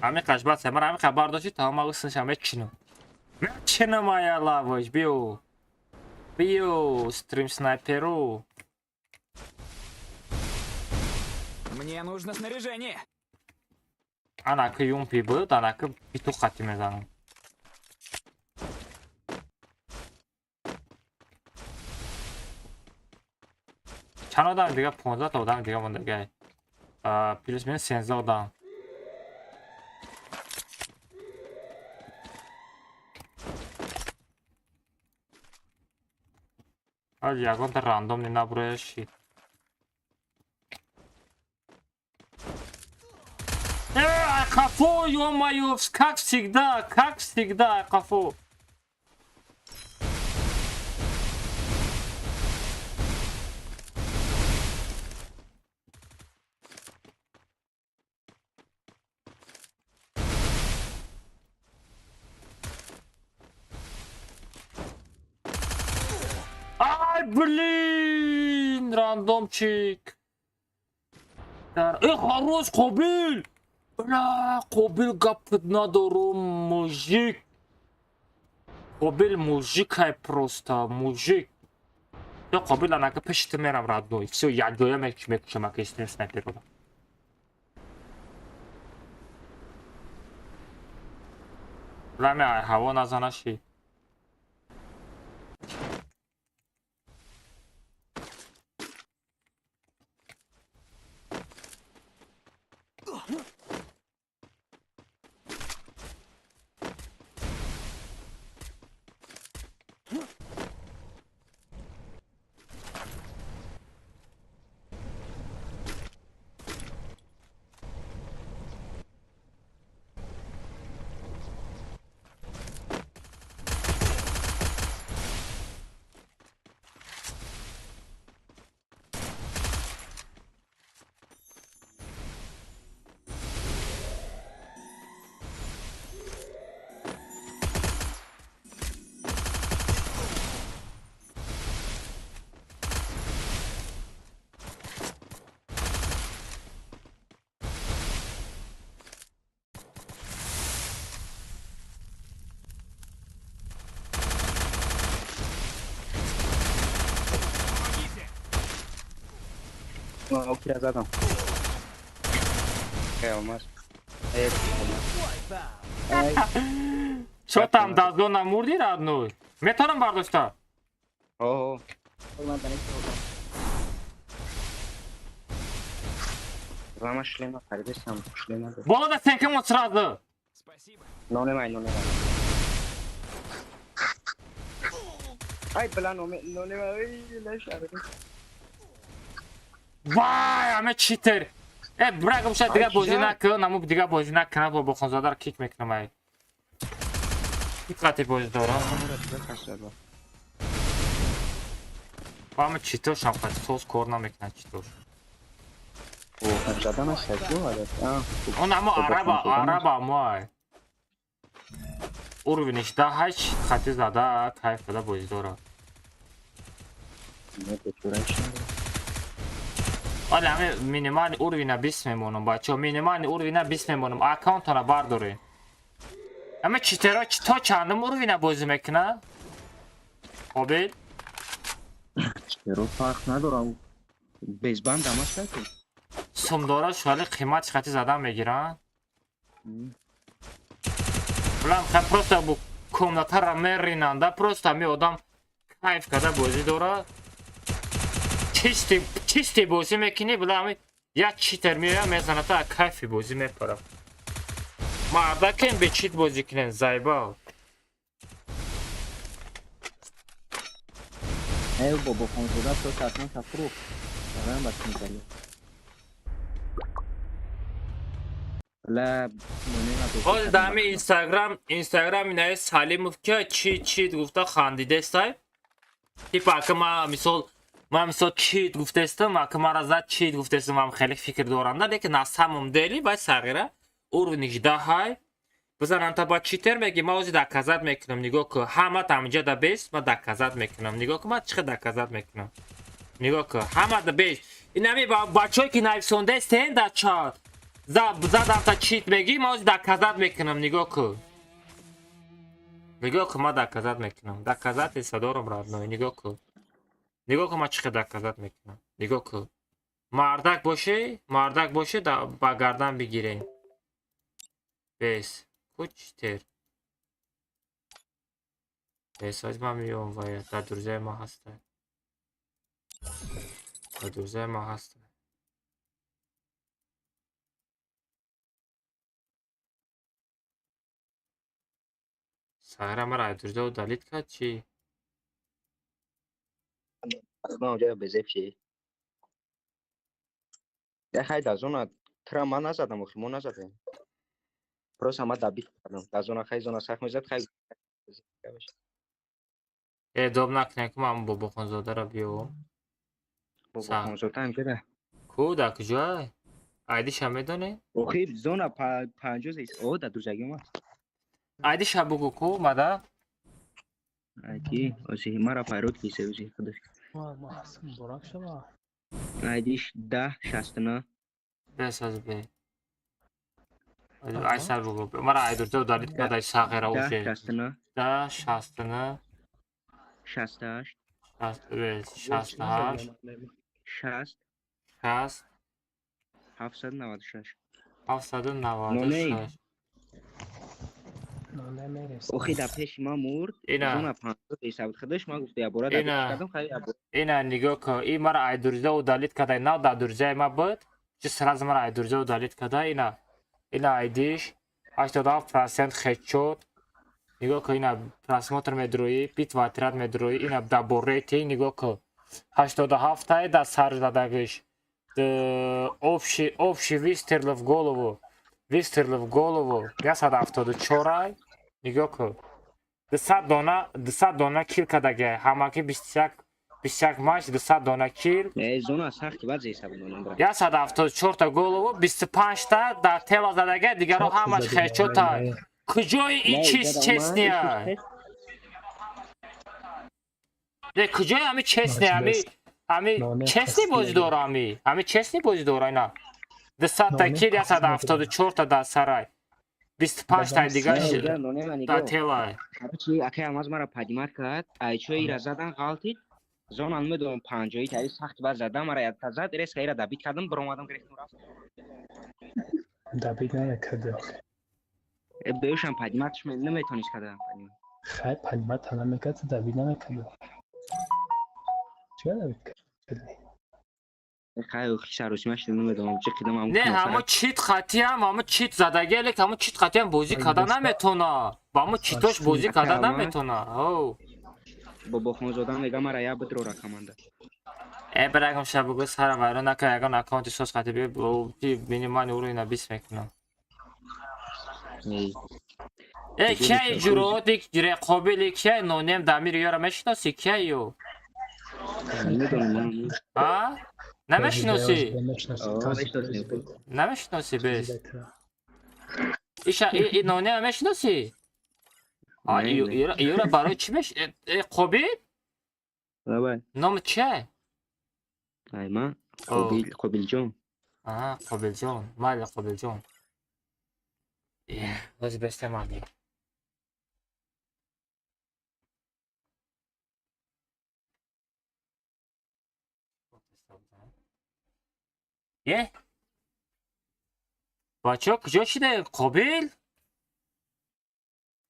همه قشبت سمر همه خبر داشتی تا همه اصنش همه چنم آیا لواش بیو стрим снайперу Мне нужно снаряжение. анака юмпи будет анака петух хотим мезанам چند آدم دیگه 15 تا آدم دیگه مونده گه плюс минус 13 آدم Hadi ягонта рандомный наброящий. Кафу, ё-моё, как всегда, кафу. Ай, блин, рандомчик. Хорош, Кобил. Бля, Кобил гапт надорум, мужик. Кобил мужик просто, мужик. Я Кобил анака пешти мерам родной. Все, я доя мекшем, если снайпер буду. Раме ҳаво назанаши. اوکی زدم. خیلی Что там, Дазо намурди родной? Метарам бардошта. اوه Рама шлема خریدم шлема. Бола да сенкем от сразу. Спасибо. نونمای ای بلا نونمای لش Вай, аме читер. Брагам ша дига бозӣ накун, аммо дига бозӣ накунад бо Хонзодаро кик мекунам ай. Диққати бозӣ дорам. Аме читор шампат сос кор намекунад читор. اوه زدم سجو آره. Он аммо араба мой. Уровениш да ҳач хати зада кайф дада бозӣ дорад. Вале ҳаме минимальни уровня 20 мемонам бачаҳо, минимальни уровня 20 мемонам. Аккаунтона бардоред. Ҳаме читеро то чандум уровня бозӣ мекунад? Қобил? چرا فرق ندارم بیزبند همش نکن сумдораш вале қимати хати задан мегиранд. Блам ха просто бу комнатара меринанда просто ами одам кайф када бозӣ дорад. чисти бозӣ мекунӣ блам як читер меояд мезанад кайфи бозӣ мепарам. Мардакем бе чит бозӣ кунен зайбал. ای بابا خانزاده تو حتما تفروخ دارم بس می‌کنی لا ҳозир дар ҳамин инстаграм инаи салимов ки чит гуфта хандидестай типа ака ман мисол чит гуфтестам ака мара зад чит гуфтестам ман хеле фикр доранда лекин на самом деле вай сағира уровни 18 бизанам та ба читер меги ман ози доказат мекунам нигоҳ ку ҳама таминҷа да бес ман доказат мекунам нигоҳ ку ман чӣ доказат мекунам нигоҳ ку ҳама да бес инами бачаҳое ки нависондестен да чат задам та чит меги ман ози доказат мекунам нигоҳ ку ман доказат мекунам доказати садорам родной нигоҳ ку ман чӣ доказат мекунам нигоҳ ку мардак бошӣ ба гардан бигирем бес Кучтер. Эсаж ма миём вая да друзяи ма ҳастад. Сагра мара друзяо далит кад чи? ما اونجا بزف شی یه خیلی از اون ترا من نزدم و ما نزدیم پروس هم دبیت کردم از اون خیلی زون سخت میزد خیلی اداب نکنه که من بابا خانزاده را بیو بابا سخت. خونزوتا هم که کو در کجای عیدیش هم میدونی؟ اوخی زون پنجوز ایست او در دو جگه ما عیدیش هم بگو کو مده ایدی اوزی مرا پیروت کیسه اوزی خودش ما اصلا براک شما ایدیش 1069 بس از بی ایسر بگو مرا عیدورده و دارید که دای ساقه را اوزی 1069 ده شستنه 68 شستهشت 60 شست 796 796 نه میرسه اوخی در پیش ما مرد اینا. زون پنجوز ایسه بود خودش ما گفته ابورا اینا. دبیت کردم خیلی ابورا اینا نگاه که این مرا عیدورده و دارید که دای نه در درجه ما بود چه سراز مرا عیدورده و دارید که دای اینا عیدیش 87% خیلی شد نگاه که اینا پراسموتر میدروی بیت واترات میدروی اینا در بوریتی نگاه که 87 тай در سر задагиш общий выстрел в голову 174 нигоҳ кун 200 дона кил кадаге ҳамаки 21 матч 200 дона кил зона сахти баъд зеса будонам 174 та голову 25 та дар тела задаге дигаро ҳамаш хечотай куҷои ин чиз честния куҷои ҳами честния ҳами честни бозидора ҳами честни бозидора ина 200 та кил 174 та дар сарай 25 та дигараш дар тела аке амаз мара падимат кард айчои ира задан ғалтид зонан медонам 50 таи сахти баъд задам мара ядта зад реска ира дабит кардам биромадам гирифтам рафт دبید نکرده بهشم падиматш наметонist кардам خیلی پنیمت تنم میکرد دبید نکرده چرا دبید کردی؟ خیلی سروسیمش نمیدونم چه قدم هم نه همه چیت خطی همه چیت زدگی لیک همه چیت خطی هم بازی کرده نمیتونه با همه چیتاش بازی کرده نمیتونه بابا خونزاده میگه مرا یا بدرو رقمنده برگم شب بگو سر ویرا نکه اگر اکانتی سوز خطی بینی من او رو اینا بیس میکنم کی جورو دیک رقابلی کی نونیم دمیر یارا میشناسی کی یو ها نمیشناسی نمیشناسی بس این نونیم میشناسی یورا برای چی میش قابل نام چه من قابل جان قابل جان مال قابل جان باز بسته مالی بچه ها کجا شده قابل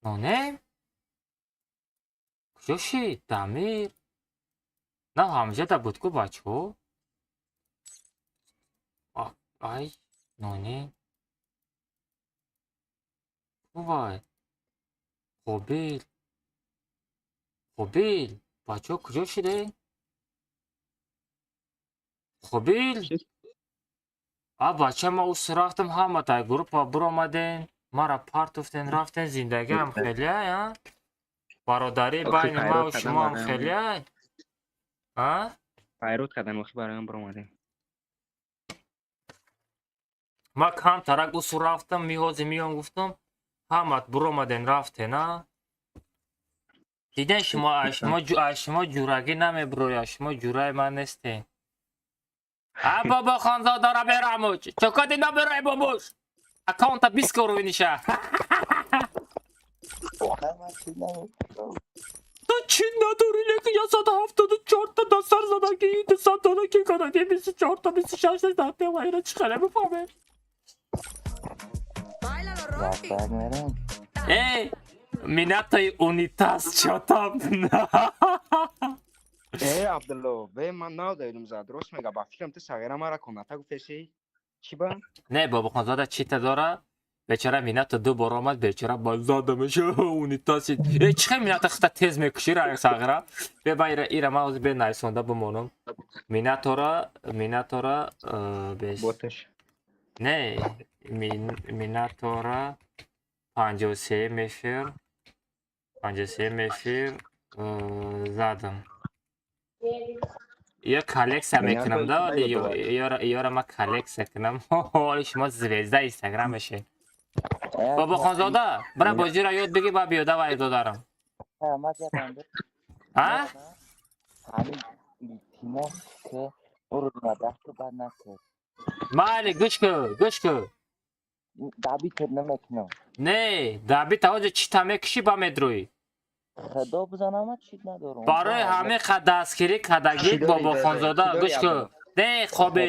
نانه کجا شد دمیر نه همجا دا بود که بچه ها ای نانه وای قابل بچه ها کجا شده قابل بچه ما اوست رفتم همه تا گروپ برو آمدین ما را پارت افتین رفتین زندگی هم خیلی ها برادری بین ما و شما هم خیلی ها پیروت کردن وقتی برای هم برو آمدین ما کم ترک اوست رفتم میهازی میان گفتم همه برو آمدین رفتین ها دیدن شما جورگی نمی بروی شما جورای من نیستین بابا خانزاده را براموش چکات اینا برای بابوش اکاونتا 20 کرو نیشه تو چی نداری لیکن 174 تا دستر زدگی 200 دانه که کنه 24 تا 26 تا دسته و اینا چی خیلی بفهمه ای مینتای اونیتاس چطاب عبدالله به من نادایدم زد درست میگه با فکرم تو صغیره مرا کنه تا گفتشی چی با؟ نه بابا خانزاده چی تا داره бечара Минато ду бор омад, бечара ба задамаш унитаси. Чиқа Минато хиста тез мекуши райх сагра. Беба ира ма оз бе найсонда бимонам. Минатора беш. Боташ. Не, Минатора 53 мефир. 53 мефир задам. Я коллекция мекунам да, ёра ма коллекция кунам. Ҳоли шумо звезда инстаграмеше. Бобохонзода, бара бозиро ёд бигӣ ба биёда ва изодарам. А? Майли, гӯш кӯ. Не, даби тавоҷа чӣ та мекушӣ ба медрӯӣ? барои ҳамин дастгирӣ кардагид Бобохонзода гӯш кӯ. Не, хобӣ.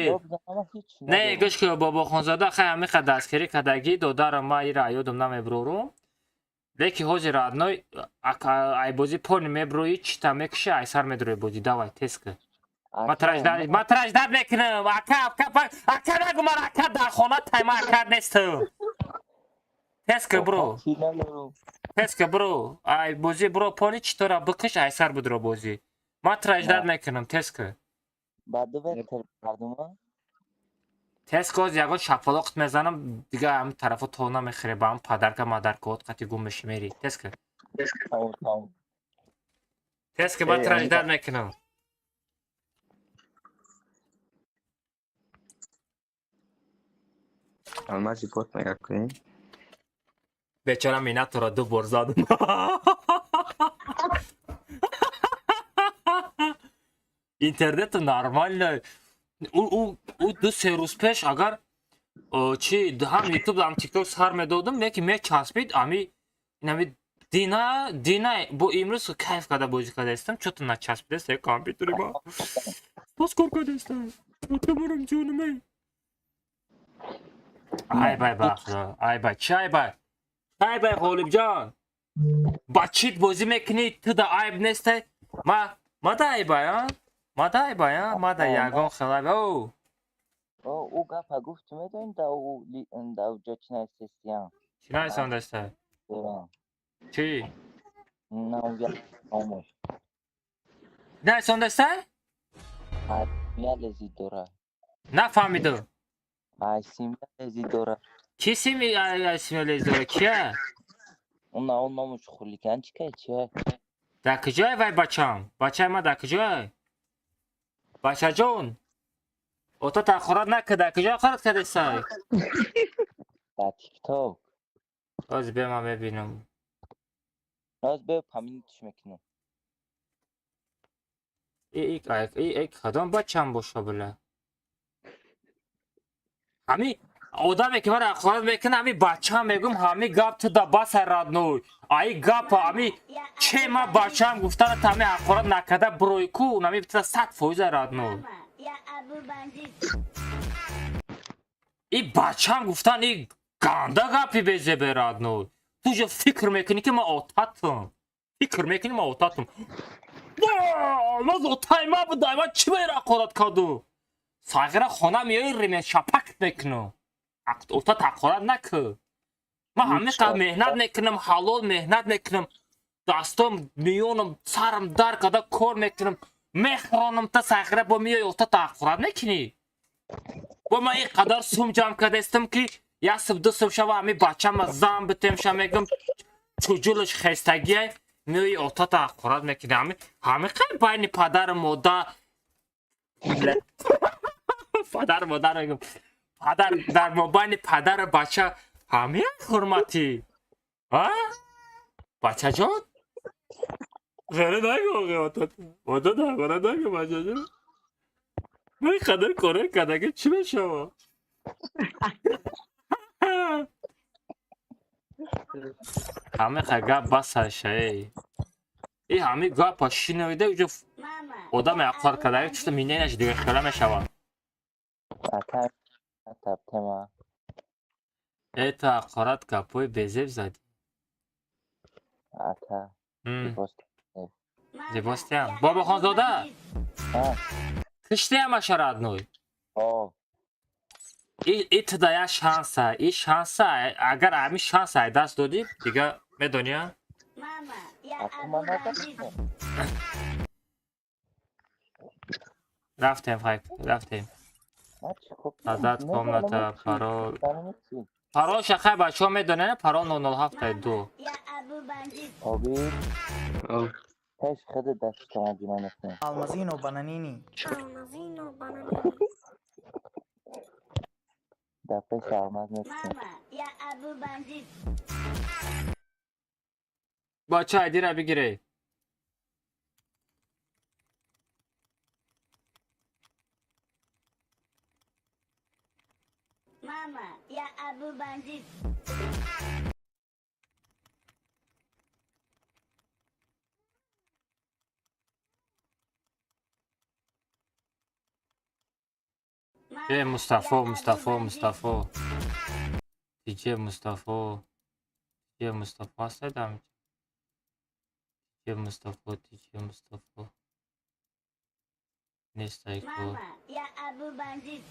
Не, гӯш кӯ Бобохонзода хай ҳамин дастгирӣ кардагӣ додарам ма ира ёдам намеброрум. Леки ҳозир адной айбозӣ пони мебрӯӣ чӣ та мекушӣ айсар медрӯӣ бозӣ давай тез кӯ. Матраждар мекунам. Ака нагӯ ман ака дар хона тайма ака нестам. Тез кӯ бро. Тез кӯ бро. Ай бозӣ бро пони чӣ тора бикиш айсар будро бозӣ. Матраждар мекунам тез кӯ. Тез кӯ ягон шапалоқт мезанам дига ҳамин тарафа то намехӯре ба ҳам падарка мадаркаот қати гум мешӣ мери. Тез кӯ. Тез кӯ матраждар мекунам. Алмази бот мега кунем. Бечара Минатора ду бор задам. Интернету нормально. У ду се рӯз пеш агар чи ҳам ютуб ҳам тикток сар медодам леки мечаспид ами дина бо имрӯз кайф карда бозӣ кардаистам чото начаспидаст компютери ма. Боз кор кардаистам. Отамарам ҷонаме. Ай бай бахро. Ай бай чи ай бай. Ай бай Ғолибҷон. Ба чит бозӣ мекунӣ ту да айб нестай? Мада ай бай а? Мада ай бай а? Мада ягон хелай о. او گپا گفت میدونی دا اوجا چی نایستیم چی نایستم دسته؟ چی؟ نه اونجا آموش نایستم دسته؟ سیمیا لذی دوره نفهمیدو سیمیا لذی دوره کی سیمیا لذی دوره کیه؟ اون ناموش خولی کن چی که چیه؟ در کجای وای بچم؟ بچه ما در کجای؟ بچه جون اوتا تاخورات نکده کجا خورد کرده سای؟ در تیک تاک از به من ببینم از به پامینتش میکنم ای کدام بچم باشه بله همی آدمی که برای اخوارات میکنه همی بچه هم میگم همی گپ تو دا بس رادنوی ای گپ همی چه ما بچه هم گفتن تا همی اخوارات نکده بروی کون همی بتیده 100% رادنوی ای بچه هم گفتن ای گنده گپی بیزه برادنوی تو جا فکر میکنی که ما آتاتم فکر میکنی ما آتاتم ناز آتای ما بودای ما چی باید اخوارات کدو سایغیره خانه میایی ریمین شپک میکنم اوتا تقارت نکن ما همه قد مهنت میکنم حلال مهنت میکنم دستم میونم سرم در کده کار میکنم میخرانم تا سایغیره با میای اوتا تقارت میکنی با ما این قدر سوم جمع کرده استم که یک سب دو سب شبه همی بچه ما زن بتیم شا میگم چجولش خستگیه میای اوتا تقارت میکنی همه قد بین پدر مادر پدر مادر میگم پدر در مابین پدر بچه همه حرمتی ها بچه جان غیره نگو اوتا غیره نگو بچه جان من قدر کاره کده چی بشم همه گپ بس هشه ای همه گپ شنویده اوجا آدم اقفار کده چطور مینینش دیگه خیلی میشوه تما ای تا اقفارات گپوی بزیب زدی اتا زیباستی هم بابا خانزاده کشتی همه شرد نوی این تدایا شانسه. این شانسه. اگر همین شانسه دست دادی دیگه میدونی Mama, ya Aku Abu mana Banzit. رفتیم خیلی رفتیم. Maç خب آزاد نه کامنات بلد چی؟ پارول بلد چی؟ پارول شخه بچه ها میدونن پارول 907 Ya Abu Banzit. Abi teş خد دست شما جنان افتن Almazino bananini. دفعه شرمز نستن Mama, ya Abu Banzit. بچه ایدی را بگیره. Mama, ya Abu Banzit. ای مصطفی دیگه مصطفی هست ندم دیگه مصطفی نیست ایکو Mama, ya Abu Banzit.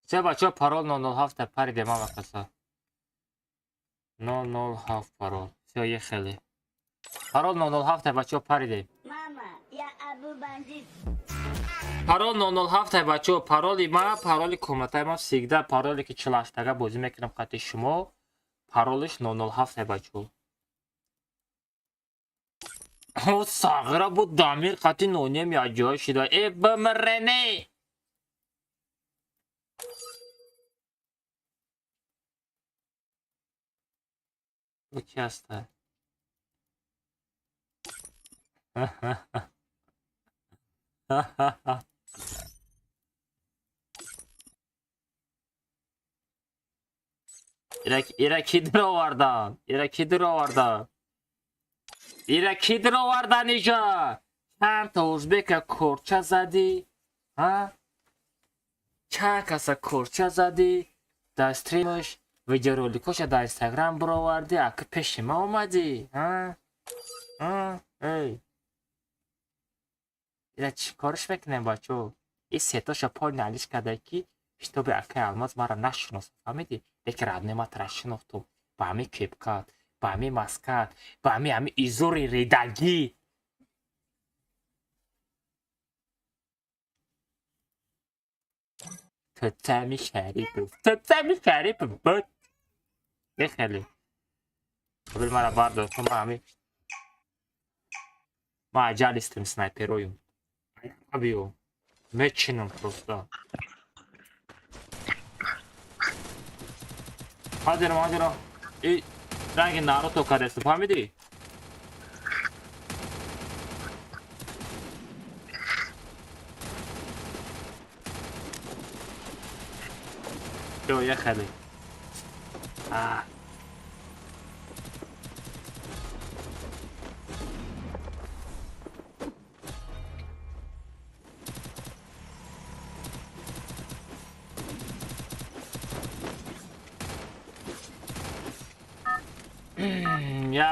سه بچه ها پارول 907 پریده ما وقتا 907 پارول سه خیلی پارول 907 بچه ها پریده Mama, ya Abu Banzit. парол 007 бачо пароли ма пароли комнатаи ма всегда пароле ки 48 бозӣ мекунам қати шумо паролиш 007 бачо о сағира буд дамир қати нонем я ҷой шида э бимрене о ки аста Ира кидир овардан? Ира кидир овардан иҷа? Чанд та узбека курча задӣ? Чанд каса курча задӣ? Дар стримаш видеороликоша дар инстаграм бировардӣ, аки пеши ма омадӣ? Эй! Ира чӣ кориш мекунем бачо? Ин сетоша пой налиш карда ки шитоби акаи алмаз мара нашиносад, фаҳмидӣ? Лекин раднематра шинохтум ба ҳами кепкат, ба ҳами маскат, ба ҳами изори редагӣ. Тутами Шарипов буд. Бехеле. Бир мара бардор, то ма ҳами ма аҷалистим снайпероюм. Абиё. Мечинам просто. ҳозиро и ранги Наруто кардасту, фаҳмидӣ? Ё я хеле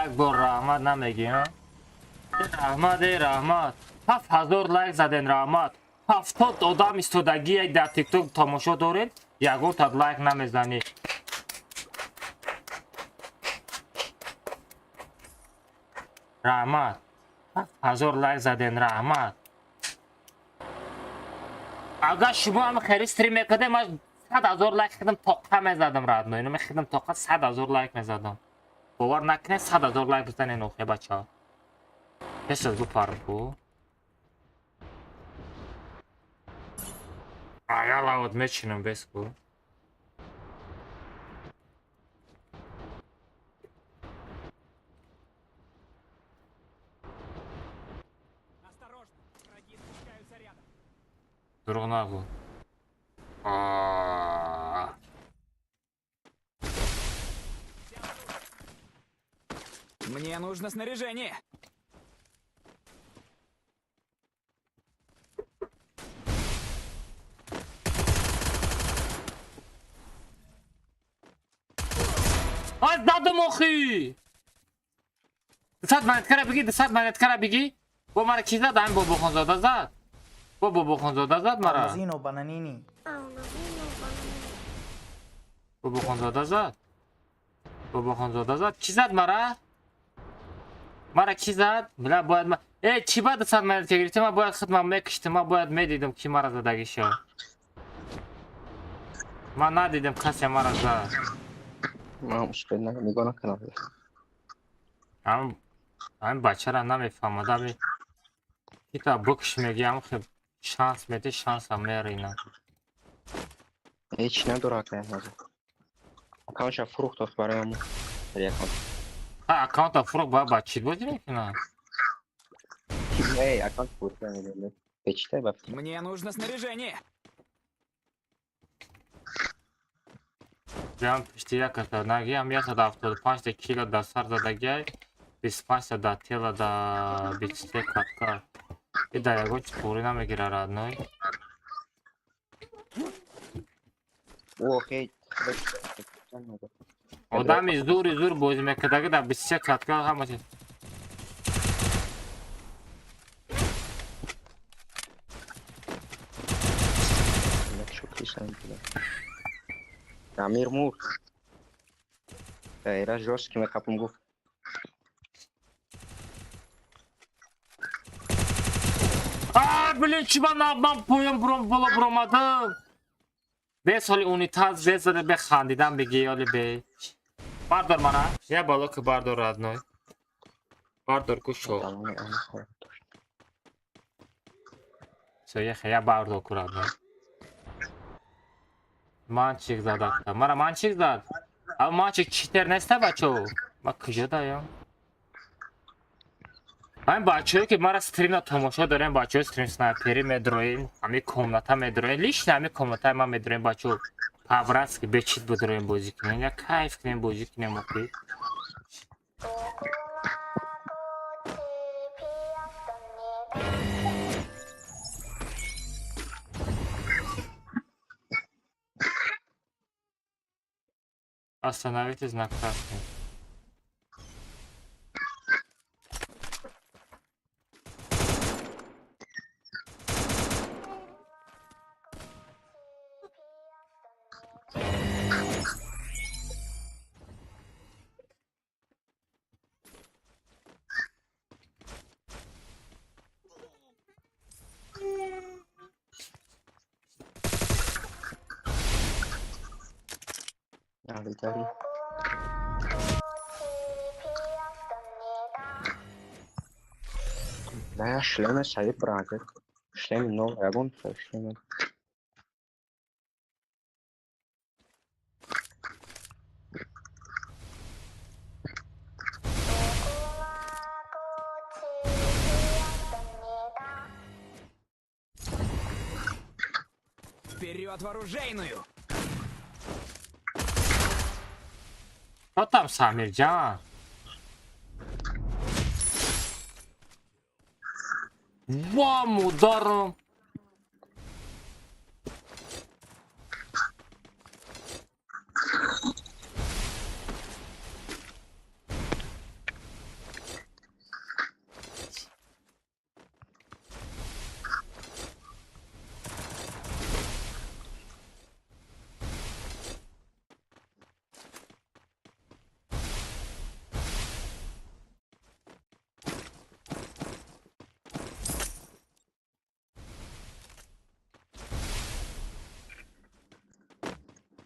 як бор раҳмат намегӣ раҳмат 7000 лайк заден раҳмат 70 одам истодагӣ дар тикток тамошо доред ягонтат лайк намезанӣ раҳмат 7000 лайк заден раҳмат агар шумо ҳам хери стрим мекардем ман 100000 лайк хидам тоқа мезадам радно ино мехидам тоқа 100000 лайк мезадам бовар накунед 100000 лайк бизанед охе бачаҳо песо бупарку аяла вот мечинам беску Осторожно, враги спускаются рядом. дурӯғ нагӯ Мне нужно снаряжение. ай дадам охи 200 монеткара бигӣ 200 монеткара бигӣ бо мара ки зад ҳамин бобохонзода зад бо бобохонзода зад мара Almazino bananini. بابا خانزاده زد. بابا خانزاده زد. کی زد مرا؟ مرا کی زد؟ بلا باید ما چی بعد صد منت گرفتی؟ ما باید خدمت میکشتم. ما باید میدیدم کی مرا زدگی شو. ما ندیدم کسی مرا زد. ما مشکل نه نگاه نکنم. همین بچه را نمیفهمد. همین کی تا بکش میگی هم خیلی شانس میده شانس هم میاره اینا. هیچ نداره که نزد. اکانش فروخت است برایم. اکانت. اکانت فروخت باید بچید بودی میکنه. ای اکانت فروخت میده. بچته بفتی. Мне нужно снаряжение. بیام پشتی یک کتا نگی هم 175 کیلو در سر زدگی 25 در تیل در 23 کتکار. ای در یکو چطوری نمیگیره رادنوی. او خیلی آدمی زور بازی میکردگی در 23 کتکار همه چیز. امیر مور ایرا جوست که میخوام گفت بلین چی من پویم بالا برامدم. به سالی اونیتاز بزده بخندیدم بگی یالی به باردار منه یه بالا که باردار رادنوی باردار کشو سویه خیلی باردار که رادنوی منچیک زد اکتا مرا منچیک زد اما منچیک چیتر نیسته بچه ما کجا دایم همین بچه که مرا ستریم نا تماشا داریم بچه ستریم سنایپری میدرویم همین کمناتا میدرویم لیش همین کمناتا ما میدرویم بچه پاورس که بچید بدرویم بازی کنیم یا کیف کنیم بازی کنیم اوکی остановитесь на красный. Авитари. Да, шлемы саи прага. Шлем новый огонь, шлем. Вперед в оружейную! Что там, Самирджан? Вам ударом!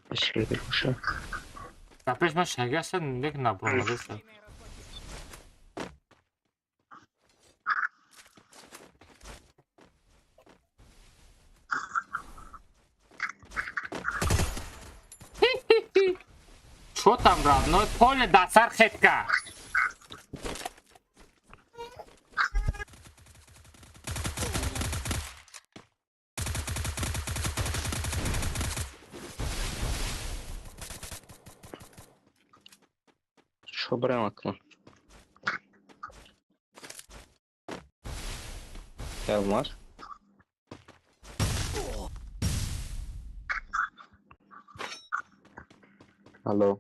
Быстрее душа. Опять мы шагаса не набрал, да? Что там, родной? Поле до сархетка. Что брал окно? Алмаз. Алло.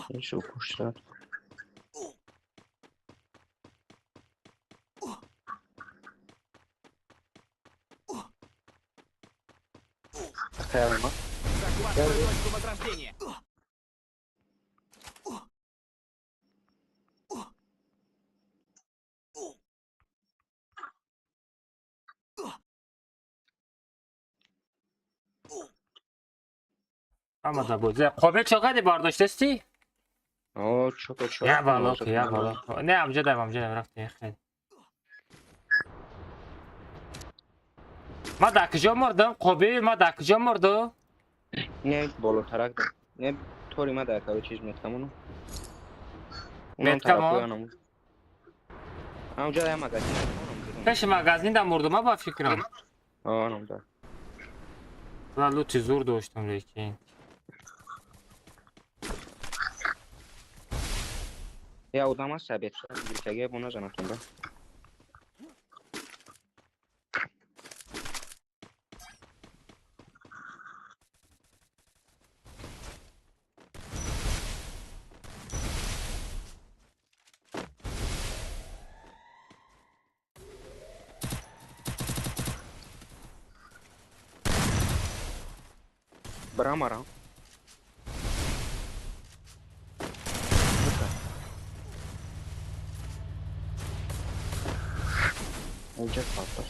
Еще кушать. Прямо. Захватываю точку возрождения. Ama da bu. Kobe çok hadi bardاشتستی؟ آه چوکو چوکو. یا بالا یا بالا. نه amca devam رفت خیلی. ما دکجا مردم قبه ما دکجا مرده. نه بالا ترک دارم. نه طوری من در کارو چیز میتکم اونو. اونم میتکم طرف اون؟ اونم. اونجا در مگزین. پیش مگزین در مرده ما با فکرم. اونم در. لالو تیزور داشتم لیکن. یا اودام از ثابت شد. دیگه بونا زناتون در. برام آرام. اونجا پاپ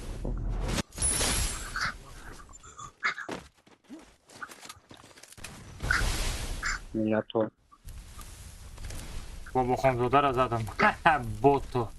نه تو. بابا خانزاده را زدم. بوتو.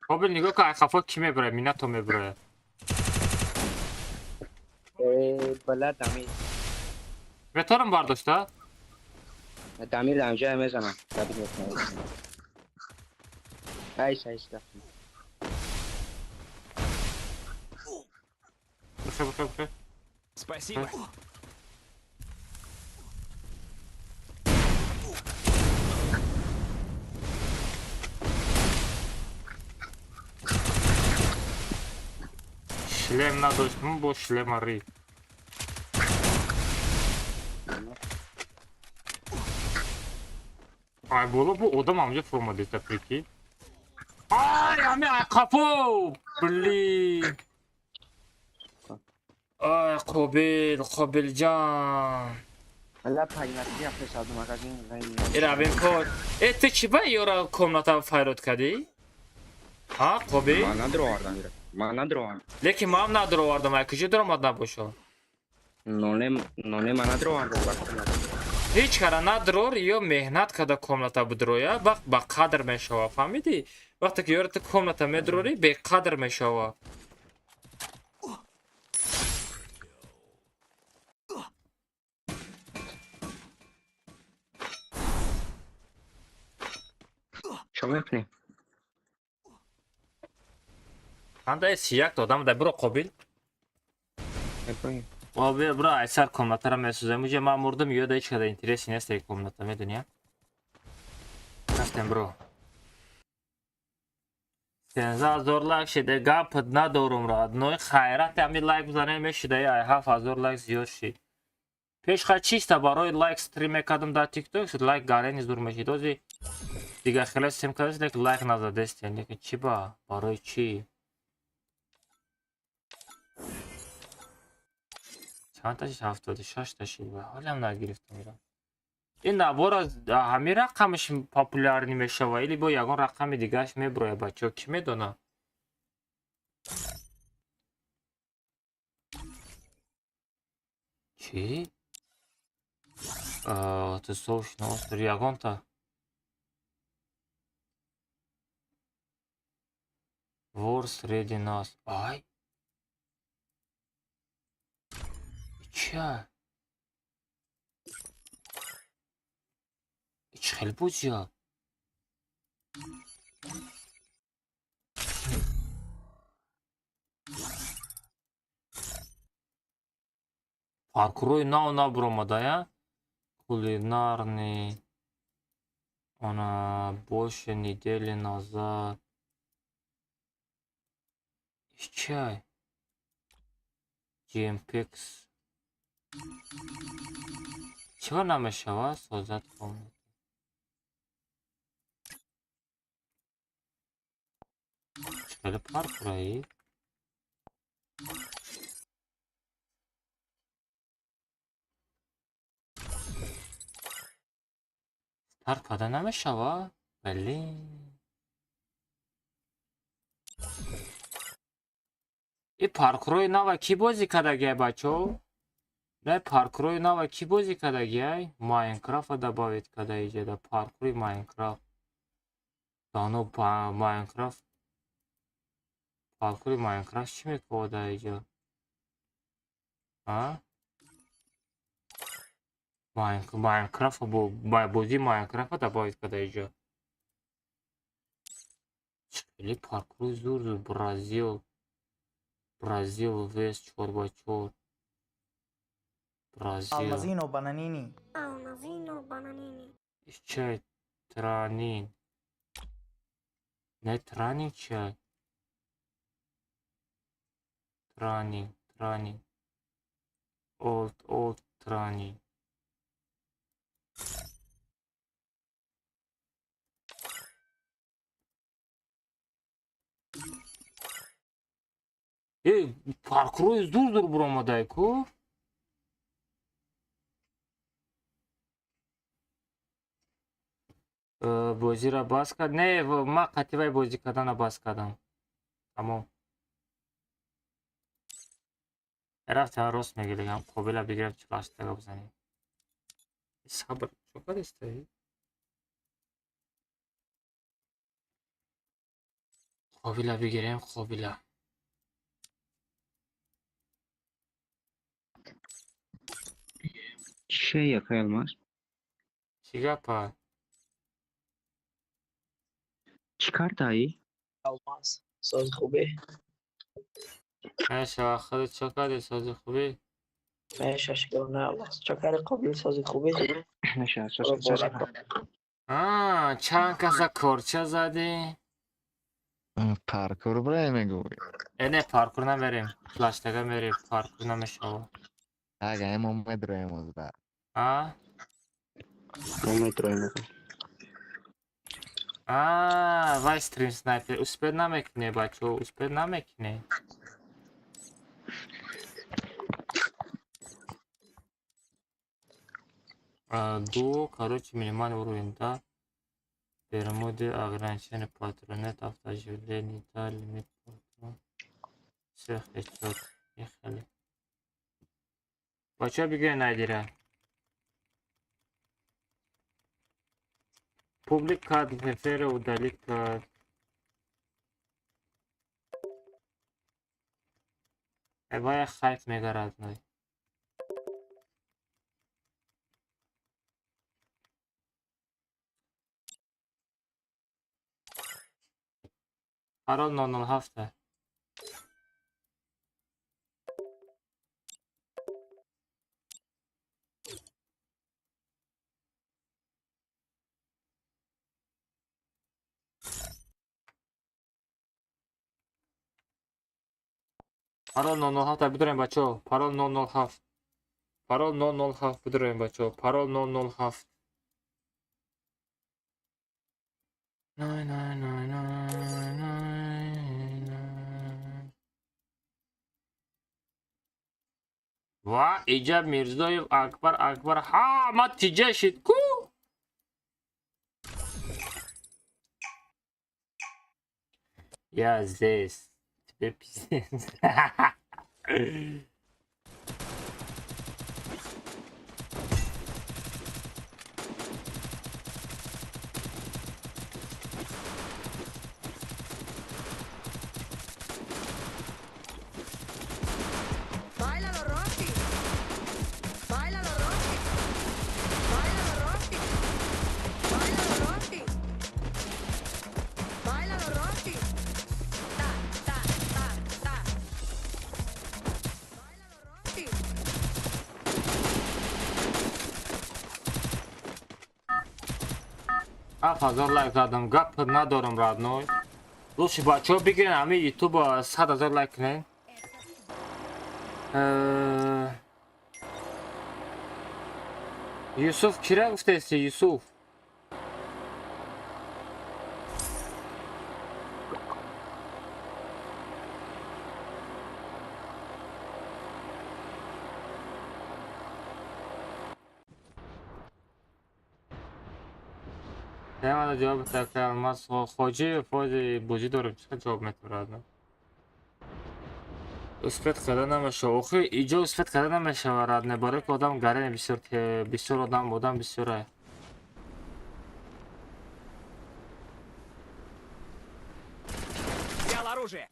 قابل نگاه که خفا کی میبره مینا تو میبره بلد دمیر به طورم برداشته دمیر دمجه میزنم تبید میکنم ایش ایش دفتی بشه Спасибо. шлем надо бо шлем ари ай боло бу одам амҷа фурмадиста прики ай ами капо блин ай қобилҷон لا پایین‌نشینی اپل سازد مغازین ایرابین کن تو چی با یورا کمناتا فایرود کردی؟ ها قبی؟ من ندارم لیکن ما هم ندارم ای کجا دارم نباشم نونه من ندارم هیچ کار ندارم یا مهنت کرده کمناتا بدرویا وقت با قدر میشوه فهمیدی؟ وقتی که یورت کمناتا میدروری به قدر میشوه شما میکنی؟ من دا سیاک دادم دا برو قبیل قبیل برو ایسر کمناتا را میسوزه موجه من مردم یا دا هیچ کده اینتریسی نیست یک کمناتا میدونیم رفتیم برو 15000 لایک شده گپت ندارم را نوع خیرت همی لایک بزنه میشده ای 7000 لایک زیاد شد پیش خواهد چیسته برای لایک ستریم کردم در تیک توک شد لایک گاره زور میشید دوزی دیگه خیلی سیم کردست لیکن لایک نزده است لیکن چی با برای چی چند تاشید 76 تاشید و حالی هم نگرفتم میرم این نبار از همین رقمش پاپولار نمیشه و ایلی با یگان رقم دیگهش میبروه بچه ها کی میدونه چی؟ تو سوش ناست یگان تا ورس ریدی ناست آی چه؟ ایچ خیلی بود یا Паркурои нав биромадая. Кулинарный. Она больше недели назад. Чай. Джемпекс. Чего намешала? Созат комнат. Şöyle park burayı. Park pada namешава? Блин. И паркрои нава ки бозӣ кардагия бачо? Не паркрои нава ки бозӣ кардагия? Майнкрафт добавит када иҷода паркрои Майнкрафт. Дано ба Майнкрафт. Паркури Майнкрафт чӣ мекунад иҷо? А? Майнкрафт бозии Майнкрафт добавит када иҷо. Хеле паркури зур Бразил вес 4x4. Бразил. Алмазино бананини. Чай транин. Не транин чай. Трани. Old трани. Паркурои зур биромадай-ку. Бозиро бас кард. Не, ман қатъиваи бозӣ кардана бас кардам. Тамом. Рафтам рост мегирам. Қобила бигирам чилаштага бизанем. Сабр. Чо кардистай? Қобила бигирем, қобила. Şey yapayalmaz. Чӣ гапа? Çıkar dayı. Алмаз. Соз хубе. Маша, худат чо карди? Сози хубӣ? Маша, шукрона Алмаз. Чо карди қобил сози хубе? Maşa, Чанд каса корча задӣ? Паркур брай мегӯй. Не, паркур намерем. Флаштага мерем. Паркур намешава. Ага, мо медроем озда. А? Мо медроем. Вай стрим снайпер. Успед намекне, бачо. Успед намекне. Дуо, короче, минимальный уровень, да? Перемоды, ограничение патронет, автооживление, да, лимит патрон. Всех лечет. Ехали. Бачо бегай найдера. Публик кад, префера удалить кад. Эвая хайп мега разной. Пароль 007. Пароль 007 بدریم بچه. Пароль 007. Пароль 007 بدریم بچه. Пароль 007. و ایجاب میرزویف اکبر ها ما تیجه شد کو я здесь тебе пиздец. 7000 лайк задам, гап надорам, родной. Лучше бачаҳо бигирин ҳамаи ютуб 100 000 лайк кунен. Юсуф кира гуфтеси Юсуф? Темада ҷавоб така алмаз хоҷи фози бӯҷӣ дорем чиқа ҷавоб метавонад. успет карда намешава. Охи иҷо успет карда намешава радне барои ки одам гарани бисёр одам бисёрае. Взял оружие.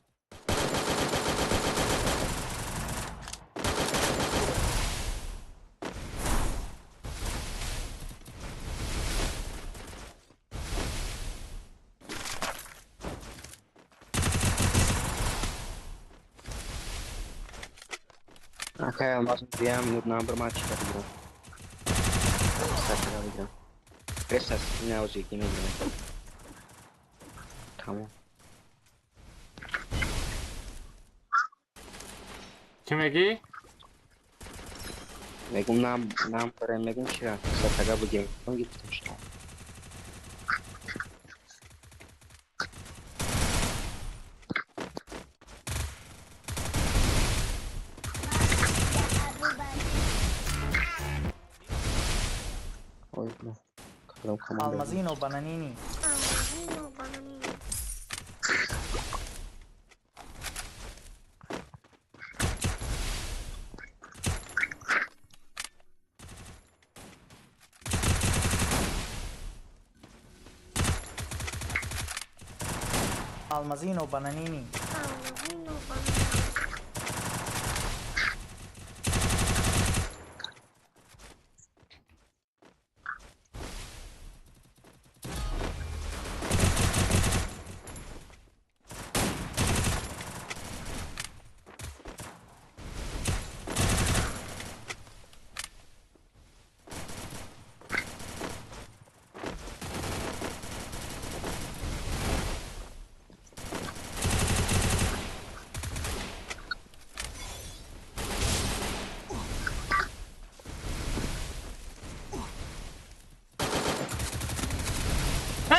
Акай алмазым биям нурнам бір матч кардым. Сатира видео. Пресас не аузик не видео. Tamam. Чӣ мегӣ? Мегум нам парем мегум чира. Сатага будем. Он гиптем что. Ой, ну. Алмазино бананини. Алмазино бананини.